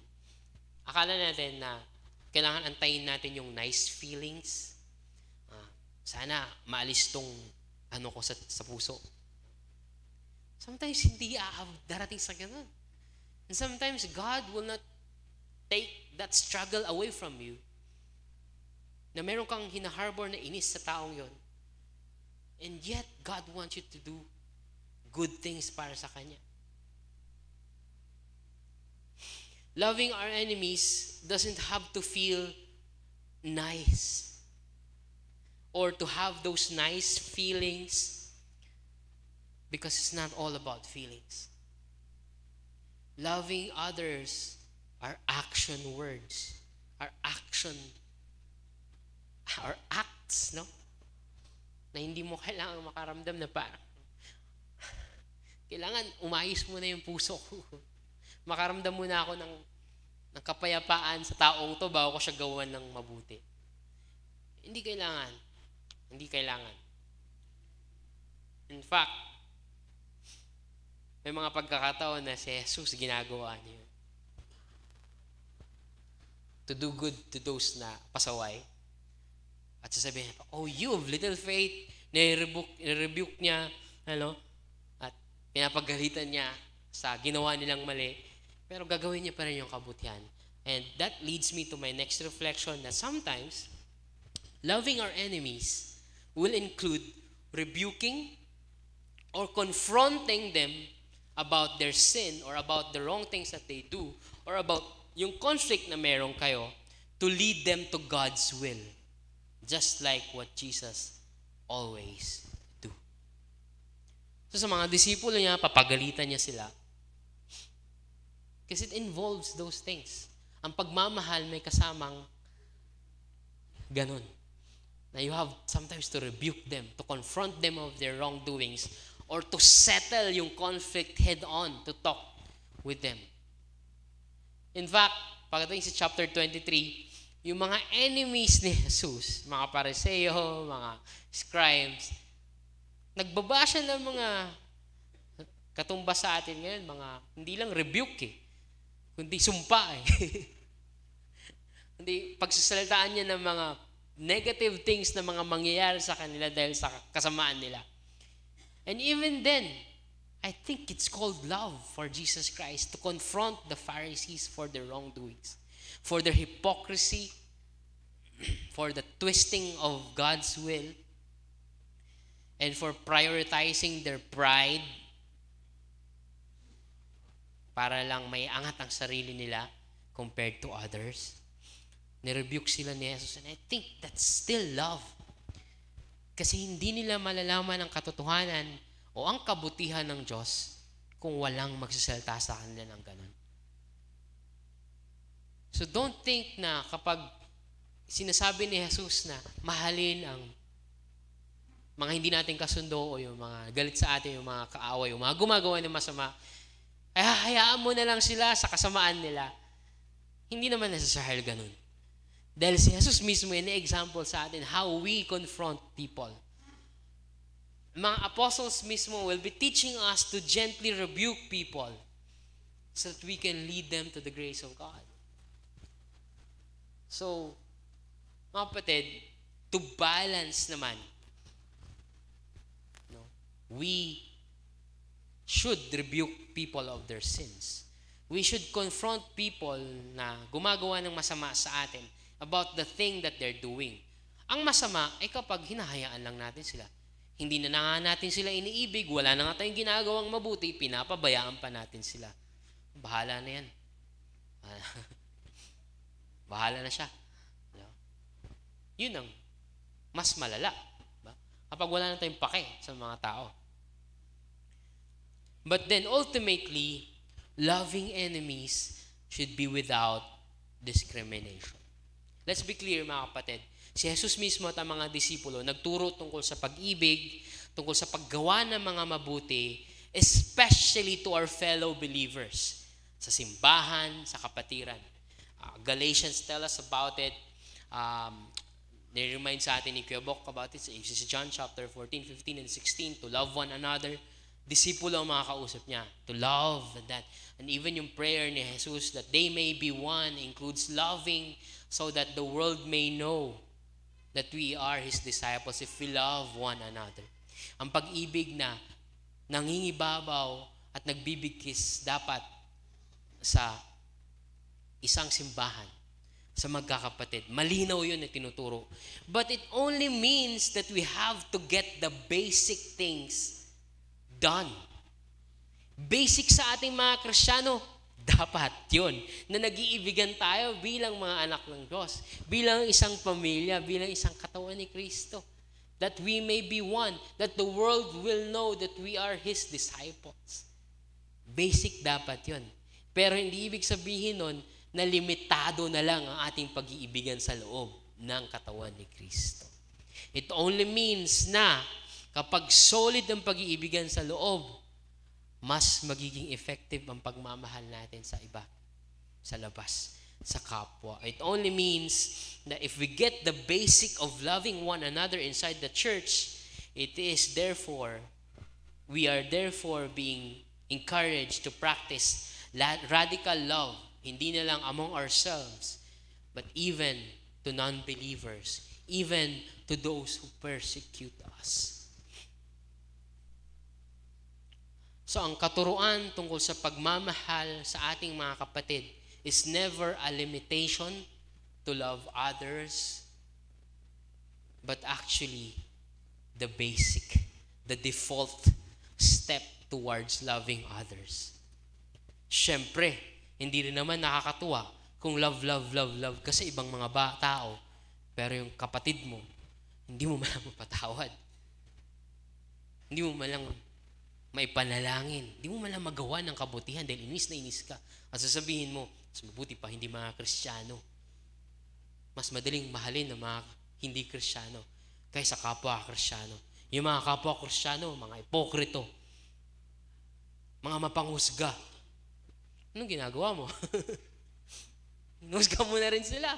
akala natin na kailangan antayin natin yung nice feelings. Sana maalis tong ko sa puso. Sometimes hindi darating sa ganun. And sometimes God will not take that struggle away from you. Na meron kang hinaharbor na inis sa taong yon. And yet, God wants you to do good things para sa Kanya. Loving our enemies doesn't have to feel nice or to have those nice feelings because it's not all about feelings. Loving others are action words, are acts, no? Na hindi mo kailangan makaramdam na parang kailangan umayos mo na yung puso ko. Makaramdam muna ako ng kapayapaan sa taong to bago ko siya gawan ng mabuti. Hindi kailangan. Hindi kailangan. In fact, may mga pagkakataon na si Jesus ginagawa niya to do good to those na pasaway. At sasabihin, oh, you of little faith, nire-rebuke niya, at pinapagalitan niya sa ginawa nilang mali, pero gagawin niya pa rin yung kabutihan. And that leads me to my next reflection na sometimes, loving our enemies will include rebuking or confronting them about their sin or about the wrong things that they do or about yung conflict na meron kayo to lead them to God's will. Just like what Jesus always do. So sa mga disipulo niya, papagalitan niya sila. Because it involves those things. Ang pagmamahal may kasamang ganun. Na you have sometimes to rebuke them, to confront them of their wrongdoings, or to settle yung conflict head-on, to talk with them. In fact, pagdating sa chapter 23, yung mga enemies ni Jesus, mga Pariseo, mga scribes, nagbaba siya ng mga katumbas sa atin ngayon, mga hindi lang rebuke kundi sumpa Hindi, pagsasalitaan niya ng mga negative things na mga mangyayari sa kanila dahil sa kasamaan nila. And even then, I think it's called love for Jesus Christ to confront the Pharisees for their wrongdoings, for their hypocrisy, for the twisting of God's will, and for prioritizing their pride para lang may angat ang sarili nila compared to others. Nirebuke sila ni Jesus, and I think that's still love. Kasi hindi nila malalaman ang katotohanan o ang kabutihan ng Diyos kung walang magsasalita sa kanila ng ganun. So don't think na kapag sinasabi ni Jesus na mahalin ang mga hindi natin kasundo o yung mga galit sa atin, yung mga kaaway, yung mga gumagawa ng masama, ay hayaan mo na lang sila sa kasamaan nila. Hindi naman necessarily ganun. Dahil si Jesus mismo ina-example sa atin how we confront people. Mga apostles mismo will be teaching us to gently rebuke people so that we can lead them to the grace of God. So, mga kapatid, to balance naman, we should rebuke people of their sins. We should confront people na gumagawa ng masama sa atin about the thing that they're doing. Ang masama ay kapag hinahayaan lang natin sila. Hindi na nga natin sila iniibig, wala na nga tayong ginagawang mabuti, pinapabayaan pa natin sila. Bahala na yan. Bahala na siya. Yun ang mas malala. Kapag wala na tayong pake sa mga tao. But then ultimately, loving enemies should be without discrimination. Let's be clear mga kapatid. Si Jesus mismo at ang mga disipulo nagturo tungkol sa pag-ibig, tungkol sa paggawa ng mga mabuti, especially to our fellow believers, sa simbahan, sa kapatiran. Galatians tell us about it. Nire-remind sa atin ni Kuya Bok about it. Sa John chapter 14, 15, and 16, to love one another. Disipulo ang mga kausap niya, to love that. And even yung prayer ni Jesus that they may be one includes loving so that the world may know that we are His disciples if we love one another. Ang pag-ibig na nangingibabaw at nagbibigkis dapat sa isang simbahan, sa magkakapatid. Malinaw yun na tinuturo. But it only means that we have to get the basic things done. Basic sa ating mga Kristiyano, dapat yun, na nag-iibigan tayo bilang mga anak ng Diyos, bilang isang pamilya, bilang isang katawan ni Kristo. That we may be one, that the world will know that we are His disciples. Basic dapat yun. Pero hindi ibig sabihin nun na limitado na lang ang ating pag-iibigan sa loob ng katawan ni Kristo. It only means na kapag solid ang pag-iibigan sa loob, mas magiging effective ang pagmamahal natin sa iba, sa labas. sa kapwa. It only means that if we get the basic of loving one another inside the church, we are therefore being encouraged to practice radical love, hindi na lang among ourselves, but even to non-believers, even to those who persecute us. So ang katuruan tungkol sa pagmamahal sa ating mga kapatid is never a limitation to love others, but actually the basic, the default step towards loving others. Siyempre, hindi rin naman nakakatuwa kung love kasi ibang mga tao, pero yung kapatid mo, hindi mo malang mapatawad. Hindi mo malang maipanalangin. Hindi mo malang magawa ng kabutihan dahil inis na inis ka. At sasabihin mo, mas mabuti pa hindi mga Kristiyano. Mas madaling mahalin ng mga hindi Kristiyano kaysa kapwa Kristiyano. Yung mga kapwa Kristiyano, mga ipokrito, mga mapanghusga. Anong ginagawa mo? Hinusga mo na rin sila.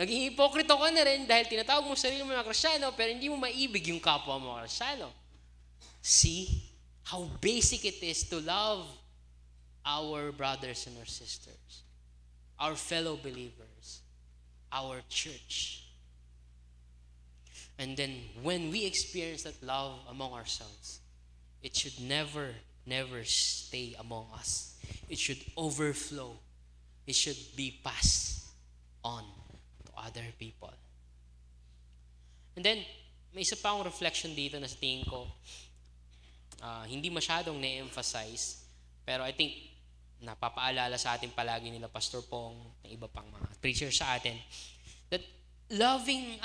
Naging hipokrito ka na rin dahil tinatawag mo sarili mo mga Kristiyano pero hindi mo maibig yung kapwa mo Kristiyano. See how basic it is to love our brothers and our sisters, our fellow believers, our church. And then when we experience that love among ourselves, it should never stay among us. It should overflow. It should be passed on to other people. And then, may isa pa akong reflection dito na sa tingin ko, hindi masyadong na-emphasize, pero I think napapaalala sa atin palagi nila Pastor Pong, ng iba pang mga preacher sa atin, that loving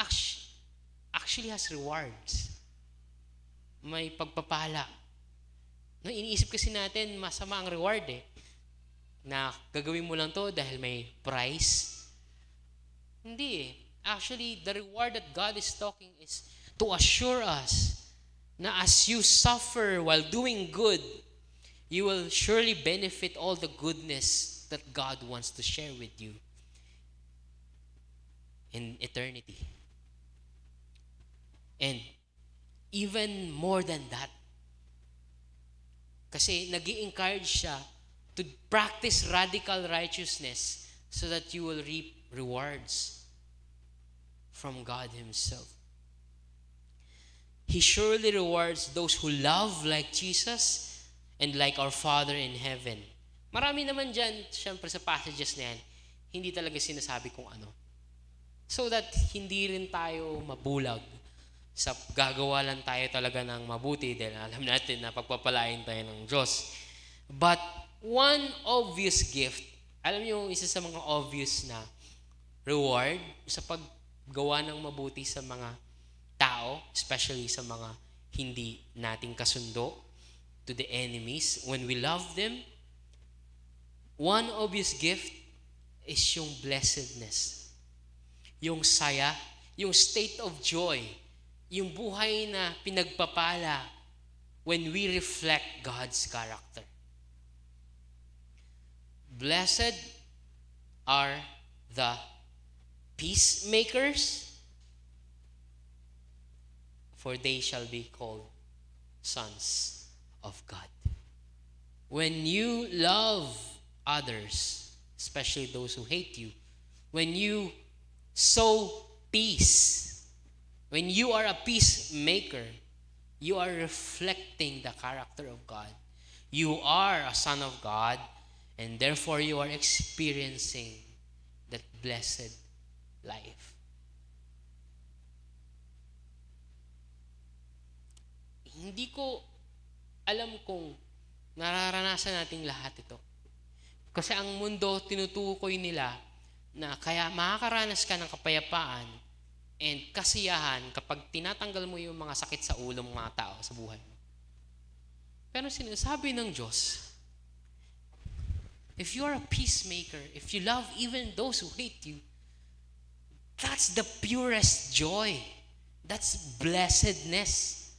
actually has rewards. May pagpapala. No, iniisip kasi natin masama ang reward na gagawin mo lang to dahil may price. Hindi Actually, the reward that God is talking is to assure us na as you suffer while doing good, you will surely benefit all the goodness that God wants to share with you in eternity. And even more than that, kasi nag-i-encourage siya to practice radical righteousness so that you will reap rewards from God Himself. He surely rewards those who love like Jesus and like our Father in heaven. Marami naman dyan, syempre sa passages na yan, hindi talaga sinasabi kung ano. So that hindi rin tayo mabulag sa gagawa lang tayo talaga ng mabuti dahil alam natin na pagpapalain tayo ng Diyos. But one obvious gift, alam niyo isa sa mga obvious na reward sa paggawa ng mabuti sa mga tao, especially sa mga hindi nating kasundo, to the enemies, when we love them, one obvious gift is yung blessedness, yung saya, yung state of joy, yung buhay na pinagpapala when we reflect God's character. Blessed are the peacemakers, for they shall be called sons of God. When you love others, especially those who hate you, when you sow peace, when you are a peacemaker, you are reflecting the character of God. You are a son of God, and therefore you are experiencing that blessed life. Hindi ko alam kung nararanasan nating lahat ito. Kasi ang mundo, tinutukoy nila na kaya makakaranas ka ng kapayapaan and kasiyahan kapag tinatanggal mo yung mga sakit sa ulo ng mga tao sa buhay mo. Pero sinasabi ng Diyos, if you are a peacemaker, if you love even those who hate you, that's the purest joy. That's blessedness.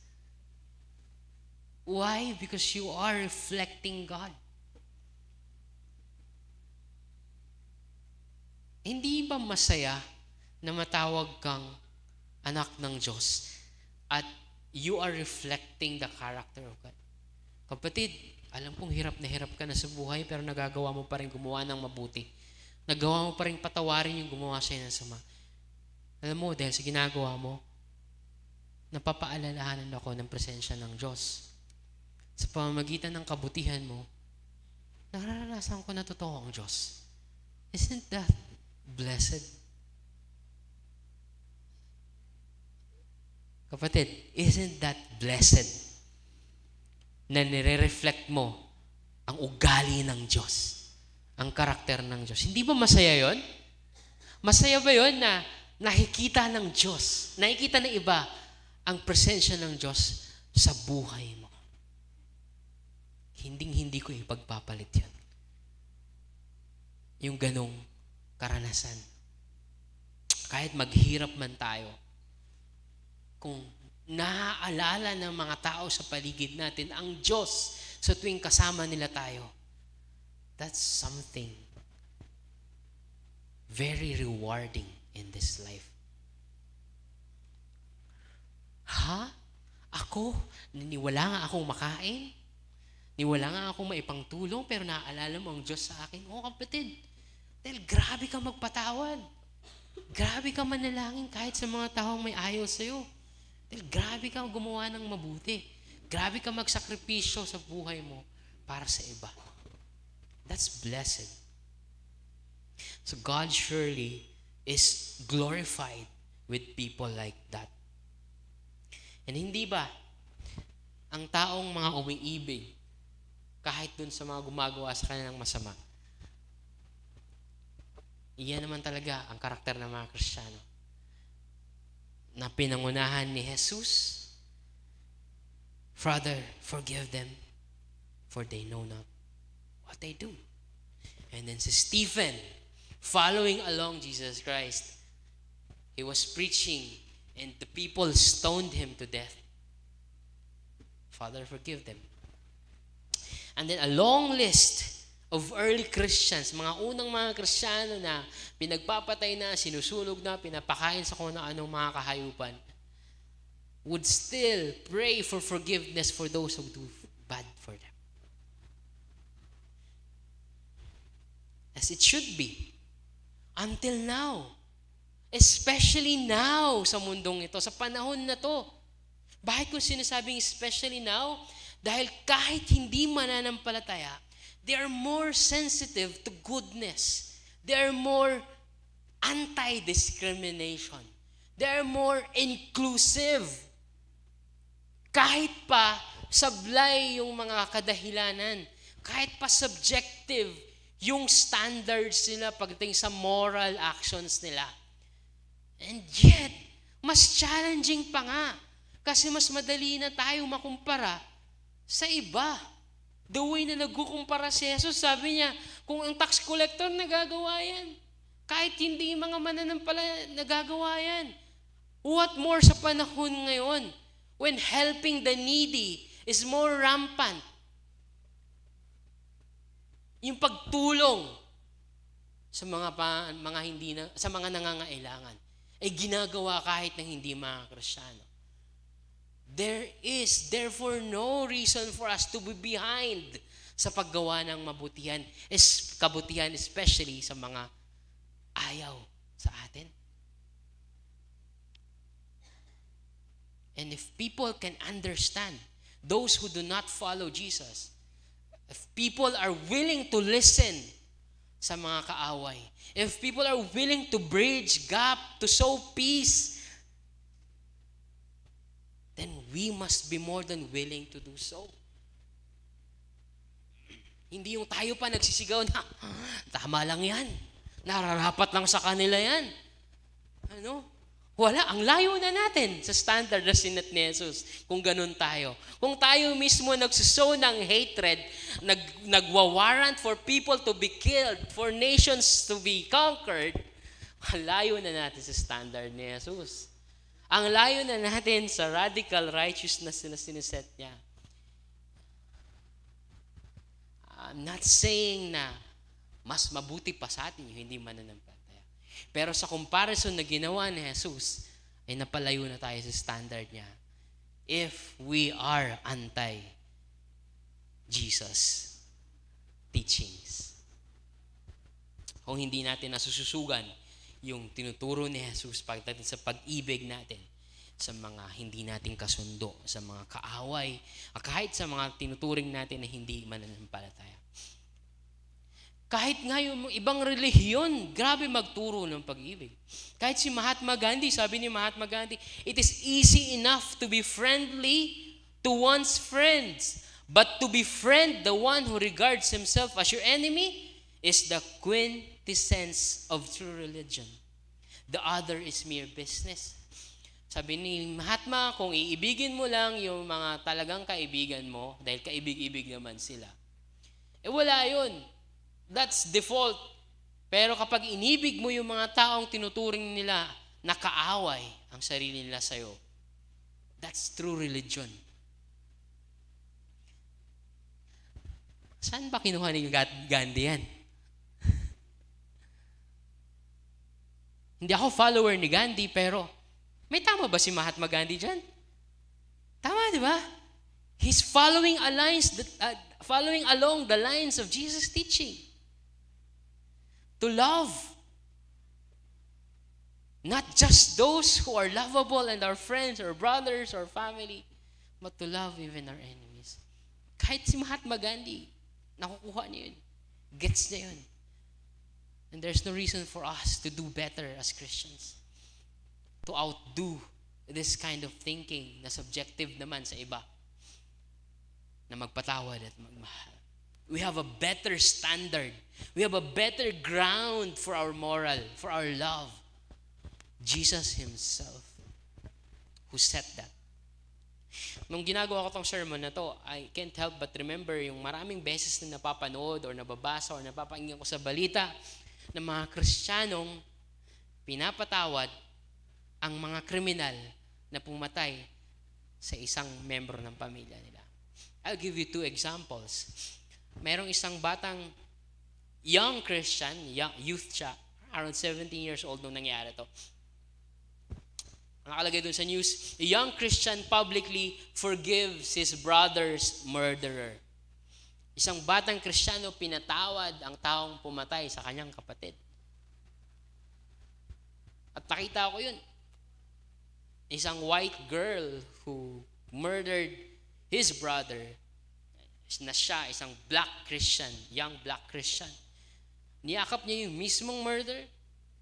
Why? Because you are reflecting God. Hindi ba masaya na matawag kang anak ng Diyos at you are reflecting the character of God? Kapatid, alam kong hirap ka na sa buhay pero nagagawa mo pa rin gumawa ng mabuti. Nagawa mo pa rin patawarin yung gumawa sa'yo ng sama. Alam mo, dahil sa ginagawa mo, napapaalalahanan ako ng presensya ng Diyos. Sa pamamagitan ng kabutihan mo, nararanasan ko na totoo ang Diyos. Isn't that blessed? Kapatid, isn't that blessed na nire-reflect mo ang ugali ng Diyos, ang karakter ng Diyos? Hindi ba masaya yon? Masaya ba yon na nakikita ng Diyos, nakikita ng iba ang presensya ng Diyos sa buhay mo? Hindi ko ipagpapalit yan. Yung ganong karanasan. Kahit maghirap man tayo, kung naaalala ng mga tao sa paligid natin ang Diyos sa tuwing kasama nila tayo, that's something very rewarding in this life. Ha? Ako? Wala nga akong makain? Wala nga akong maipangtulong pero naaalala mo ang Diyos sa akin? Oo, kapatid. Dahil grabe ka magpatawad. Grabe ka manalangin kahit sa mga taong may ayaw sa'yo. Dahil grabe ka gumawa ng mabuti. Grabe ka magsakripisyo sa buhay mo para sa iba. That's blessed. So God surely is glorified with people like that. And hindi ba ang taong mga umiibig kahit dun sa mga gumagawa sa kanilang masama, iyan naman talaga ang karakter ng mga Kristiyano na pinangunahan ni Jesus. Father, forgive them, for they know not what they do. And then si Stephen, following along Jesus Christ, he was preaching and the people stoned him to death. Father, forgive them. And then a long list of early Christians, mga unang mga Kristiyano na pinagpapatay na, sinusunog na, pinapakain sa kung anong mga kahayupan, would still pray for forgiveness for those who do bad for them. As it should be. Until now. Especially now sa mundong ito, sa panahon na to. Bakit ko sinasabing especially now? Dahil kahit hindi mananampalataya, they are more sensitive to goodness. They are more anti-discrimination. They are more inclusive. Kahit pa sablay yung mga kadahilanan, kahit pa subjective yung standards nila pagdating sa moral actions nila. And yet, mas challenging pa nga. Kasi mas madali na tayo makumpara sa iba. The way na nagkukumpara si Jesus, sabi niya, kung ang tax collector nagagawa yan, kahit hindi mga mananampalataya nagagawa yan. What more sa panahon ngayon, when helping the needy is more rampant. Yung pagtulong sa mga hindi na, sa mga nangangailangan ay ginagawa kahit ng hindi mga Kristiyano. There is therefore no reason for us to be behind sa paggawa ng kabutihan, especially sa mga ayaw sa atin. And if people can understand, those who do not follow Jesus, if people are willing to listen sa mga kaaway, if people are willing to bridge gap, to sow peace, then we must be more than willing to do so. Hindi yung tayo pa nagsisigaw na, tama lang yan, nararapat lang sa kanila yan. Ano? Wala, ang layo na natin sa standard na sinat ni Jesus kung ganun tayo. Kung tayo mismo nagsusow ng hatred, nagwa-warrant for people to be killed, for nations to be conquered, ang layo na natin sa standard ni Jesus. Ang layo na natin sa radical righteousness na siniset niya. I'm not saying na mas mabuti pa sa atin yung hindi mananampalataya. Pero sa comparison na ginawa ni Jesus, ay napalayo na tayo sa standard niya. If we are anti-Jesus teachings. Kung hindi natin nasususugan yung tinuturo ni Jesus pagdating sa pag-ibig natin sa mga hindi nating kasundo, sa mga kaaway, kahit sa mga tinuturing natin na hindi mananampalataya. Kahit nga yung ibang relihiyon, grabe magturo ng pag-ibig. Kahit si Mahatma Gandhi, sabi ni Mahatma Gandhi, it is easy enough to be friendly to one's friends, but to befriend the one who regards himself as your enemy is the quintessence of true religion. The other is mere business. Sabi ni Mahatma, kung iibigin mo lang yung mga talagang kaibigan mo, dahil kaibig-ibig naman sila, wala yun. That's default. Pero kapag inibig mo yung mga taong tinuturing nila na kaaway ang sarili nila sa'yo, that's true religion. Saan ba kinuha ni Gandhi yan? Hindi ako follower ni Gandhi, pero may tama ba si Mahatma Gandhi dyan? Tama, di ba? He's following along the lines of Jesus' teaching. To love. Not just those who are lovable and our friends or brothers or family, but to love even our enemies. Kahit si Mahatma Gandhi, nakukuha niya yun. Gets niya yun. And there's no reason for us to do better as Christians. To outdo this kind of thinking na subjective naman sa iba. Na magpatawad at magmahal. We have a better standard. We have a better ground for our moral, for our love. Jesus Himself who set that. Nung ginagawa ko tong sermon na to, I can't help but remember yung maraming beses na napapanood or nababasa or napapakinggan ko sa balita ng mga Kristiyanong pinapatawad ang mga kriminal na pumatay sa isang membro ng pamilya nila. I'll give you 2 examples. Merong isang batang young Christian, youth siya, around 17 years old nung nangyari to. Nakalagay dun sa news, a young Christian publicly forgives his brother's murderer. Isang batang Kristiyano pinatawad ang taong pumatay sa kanyang kapatid. At nakita ko yun. Isang white girl who murdered his brother na siya, isang black Christian, young black Christian. Niyakap niya yung mismong murder.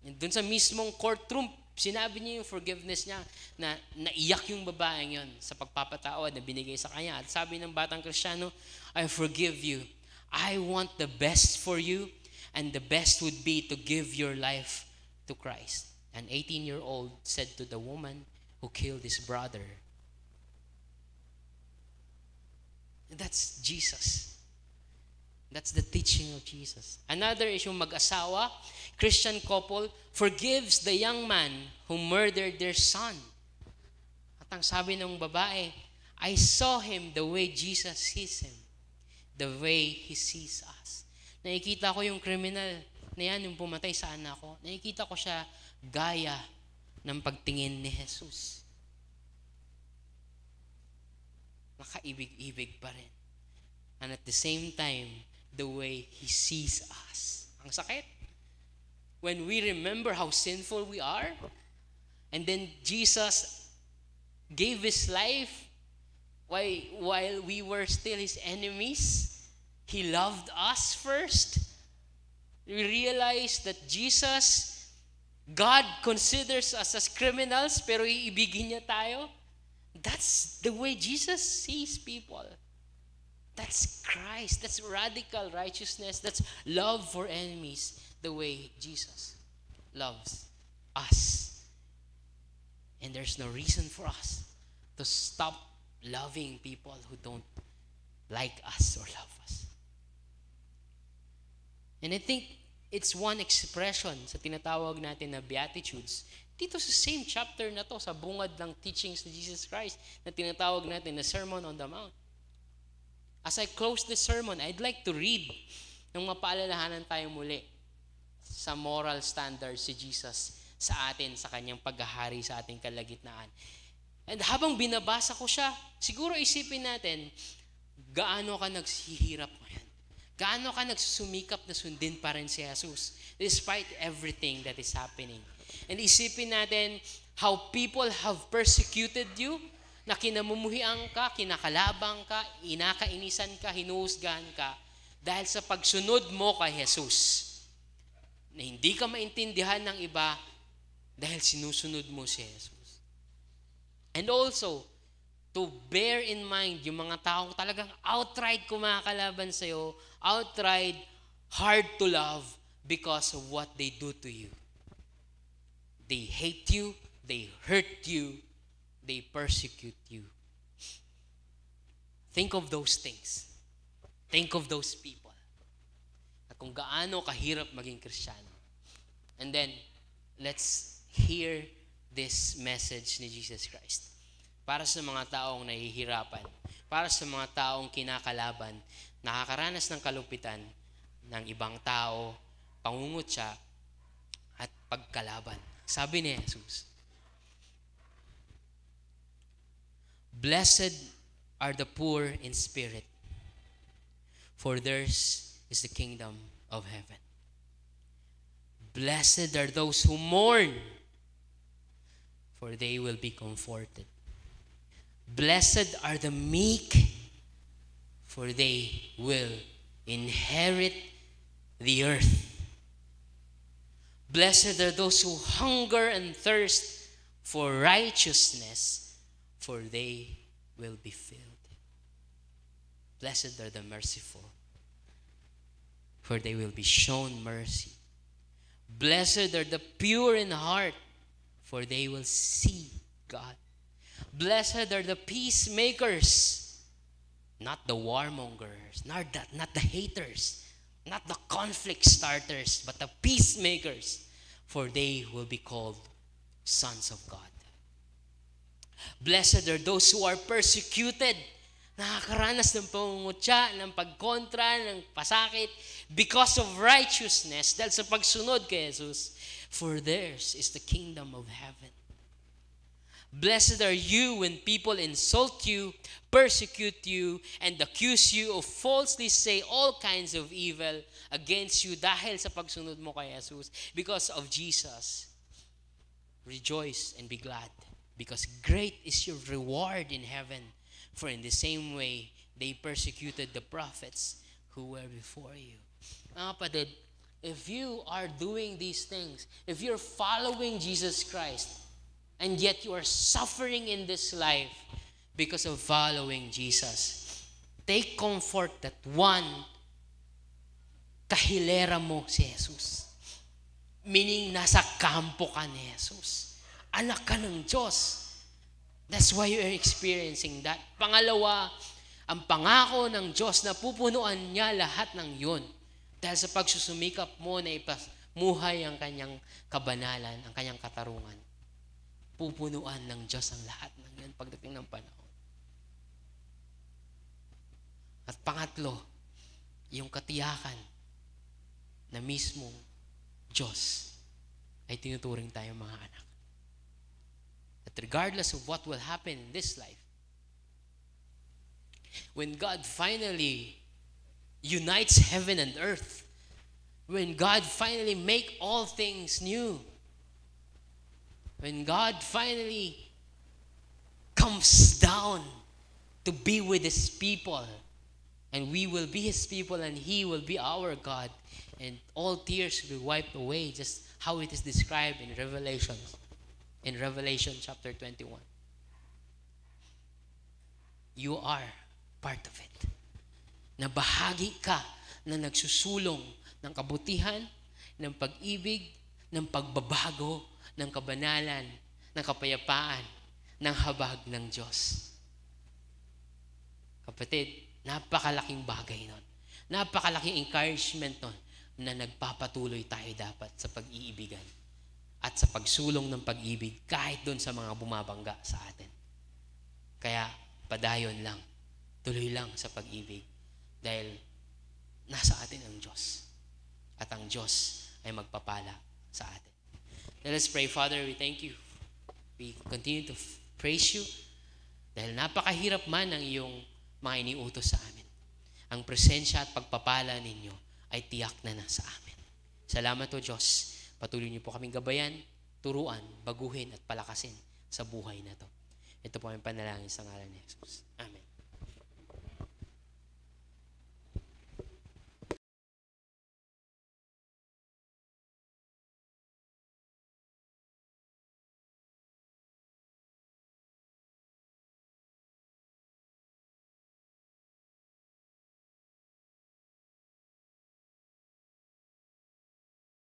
Doon sa mismong courtroom, sinabi niya yung forgiveness niya na naiyak yung babaeng yon sa pagpapatawad na binigay sa kanya. At sabi ng batang Kristiyano, I forgive you. I want the best for you, and the best would be to give your life to Christ. An 18-year-old said to the woman who killed his brother, that's Jesus. That's the teaching of Jesus. Another is yung mag-asawa, Christian couple, forgives the young man who murdered their son. At ang sabi ng babae, I saw him the way Jesus sees him. The way He sees us. Nakikita ko yung kriminal na yan, yung pumatay sa anak ko. Nakikita ko siya gaya ng pagtingin ni Jesus. Nakaibig-ibig pa rin. And at the same time, the way He sees us. Ang sakit. When we remember how sinful we are, and then Jesus gave His life while we were still His enemies, He loved us first. We realize that Jesus, God considers us as criminals, pero iibigin niya tayo. That's the way Jesus sees people. That's Christ. That's radical righteousness. That's love for enemies. The way Jesus loves us. And there's no reason for us to stop loving people who don't like us or love us. And I think it's one expression sa tinatawag natin na Beatitudes. Dito sa same chapter na to, sa bungad ng teachings ni Jesus Christ na tinatawag natin na Sermon on the Mount. As I close this sermon, I'd like to read nang mapaalalahanan tayo muli sa moral standards si Jesus sa atin, sa kanyang paghahari sa ating kalagitnaan. And habang binabasa ko siya, siguro isipin natin, gaano ka nagsihirap ngayon? Gaano ka nagsusumikap na sundin pa rin si Jesus despite everything that is happening? And isipin natin how people have persecuted you, na kinamumuhian ka, kinakalabang ka, inakainisan ka, hinuhusgahan ka dahil sa pagsunod mo kay Jesus. Na hindi ka maintindihan ng iba dahil sinusunod mo si Jesus. And also, to bear in mind yung mga taong talagang outright kumakalaban sa'yo, outright hard to love because of what they do to you. They hate you, they hurt you, they persecute you. Think of those things. Think of those people. At kung gaano kahirap maging Kristiyano. And then, let's hear this message ni Jesus Christ. Para sa mga taong nahihirapan, para sa mga taong kinakalaban, nakakaranas ng kalupitan ng ibang tao, pangungutya, at pagkalaban. Sabi ni Jesus, "Blessed are the poor in spirit, for theirs is the kingdom of heaven. Blessed are those who mourn, for they will be comforted. Blessed are the meek, for they will inherit the earth. Blessed are those who hunger and thirst for righteousness, for they will be filled. Blessed are the merciful, for they will be shown mercy. Blessed are the pure in heart, for they will see God. Blessed are the peacemakers, not the warmongers, not the haters, not the conflict starters, but the peacemakers, for they will be called sons of God. Blessed are those who are persecuted, nakakaranas ng pangungutya, ng pagkontra, ng pasakit, because of righteousness, dahil sa pagsunod kay Jesus, for theirs is the kingdom of heaven. Blessed are you when people insult you, persecute you, and accuse you of falsely say all kinds of evil against you dahil sa pagsunod mo kay Jesus. Because of Jesus, rejoice and be glad, because great is your reward in heaven. For in the same way, they persecuted the prophets who were before you." Mga kapatid, if you are doing these things, if you're following Jesus Christ, and yet you are suffering in this life because of following Jesus, take comfort that one, kahilera mo si Jesus. Meaning, nasa kampo ka ni Jesus. Anak ka ng Diyos. That's why you are experiencing that. Pangalawa, ang pangako ng Diyos na pupunuan niya lahat ng yun. Dahil sa pagsusumikap mo na ipamuhay ang kanyang kabanalan, ang kanyang katarungan. Pupunuan ng Diyos ang lahat ng yan pagdating ng panahon. At pangatlo, yung katiyakan na mismong Diyos ay tinuturing tayong mga anak. That regardless of what will happen in this life, when God finally unites heaven and earth, when God finally make all things new, when God finally comes down to be with His people, and we will be His people and He will be our God, and all tears will be wiped away, just how it is described in Revelation chapter 21. You are part of it. Na bahagi ka na nagsusulong ng kabutihan, ng pag-ibig, ng pagbabago, ng kabanalan, ng kapayapaan, ng habag ng Diyos. Kapatid, napakalaking bagay nun. Napakalaking encouragement nun na nagpapatuloy tayo dapat sa pag-iibigan at sa pagsulong ng pag-ibig kahit doon sa mga bumabangga sa atin. Kaya padayon lang, tuloy lang sa pag-ibig dahil nasa atin ang Diyos. At ang Diyos ay magpapala sa atin. Let us pray. Father, we thank you. We continue to praise you dahil napakahirap man ang iyong mga iniutos sa amin. Ang presensya at pagpapala ninyo ay tiyak na sa amin. Salamat o Diyos. Patuloy niyo po kaming gabayan, turuan, baguhin at palakasin sa buhay na to. Ito po ang panalangin sa ngalan ni Jesus. Amen.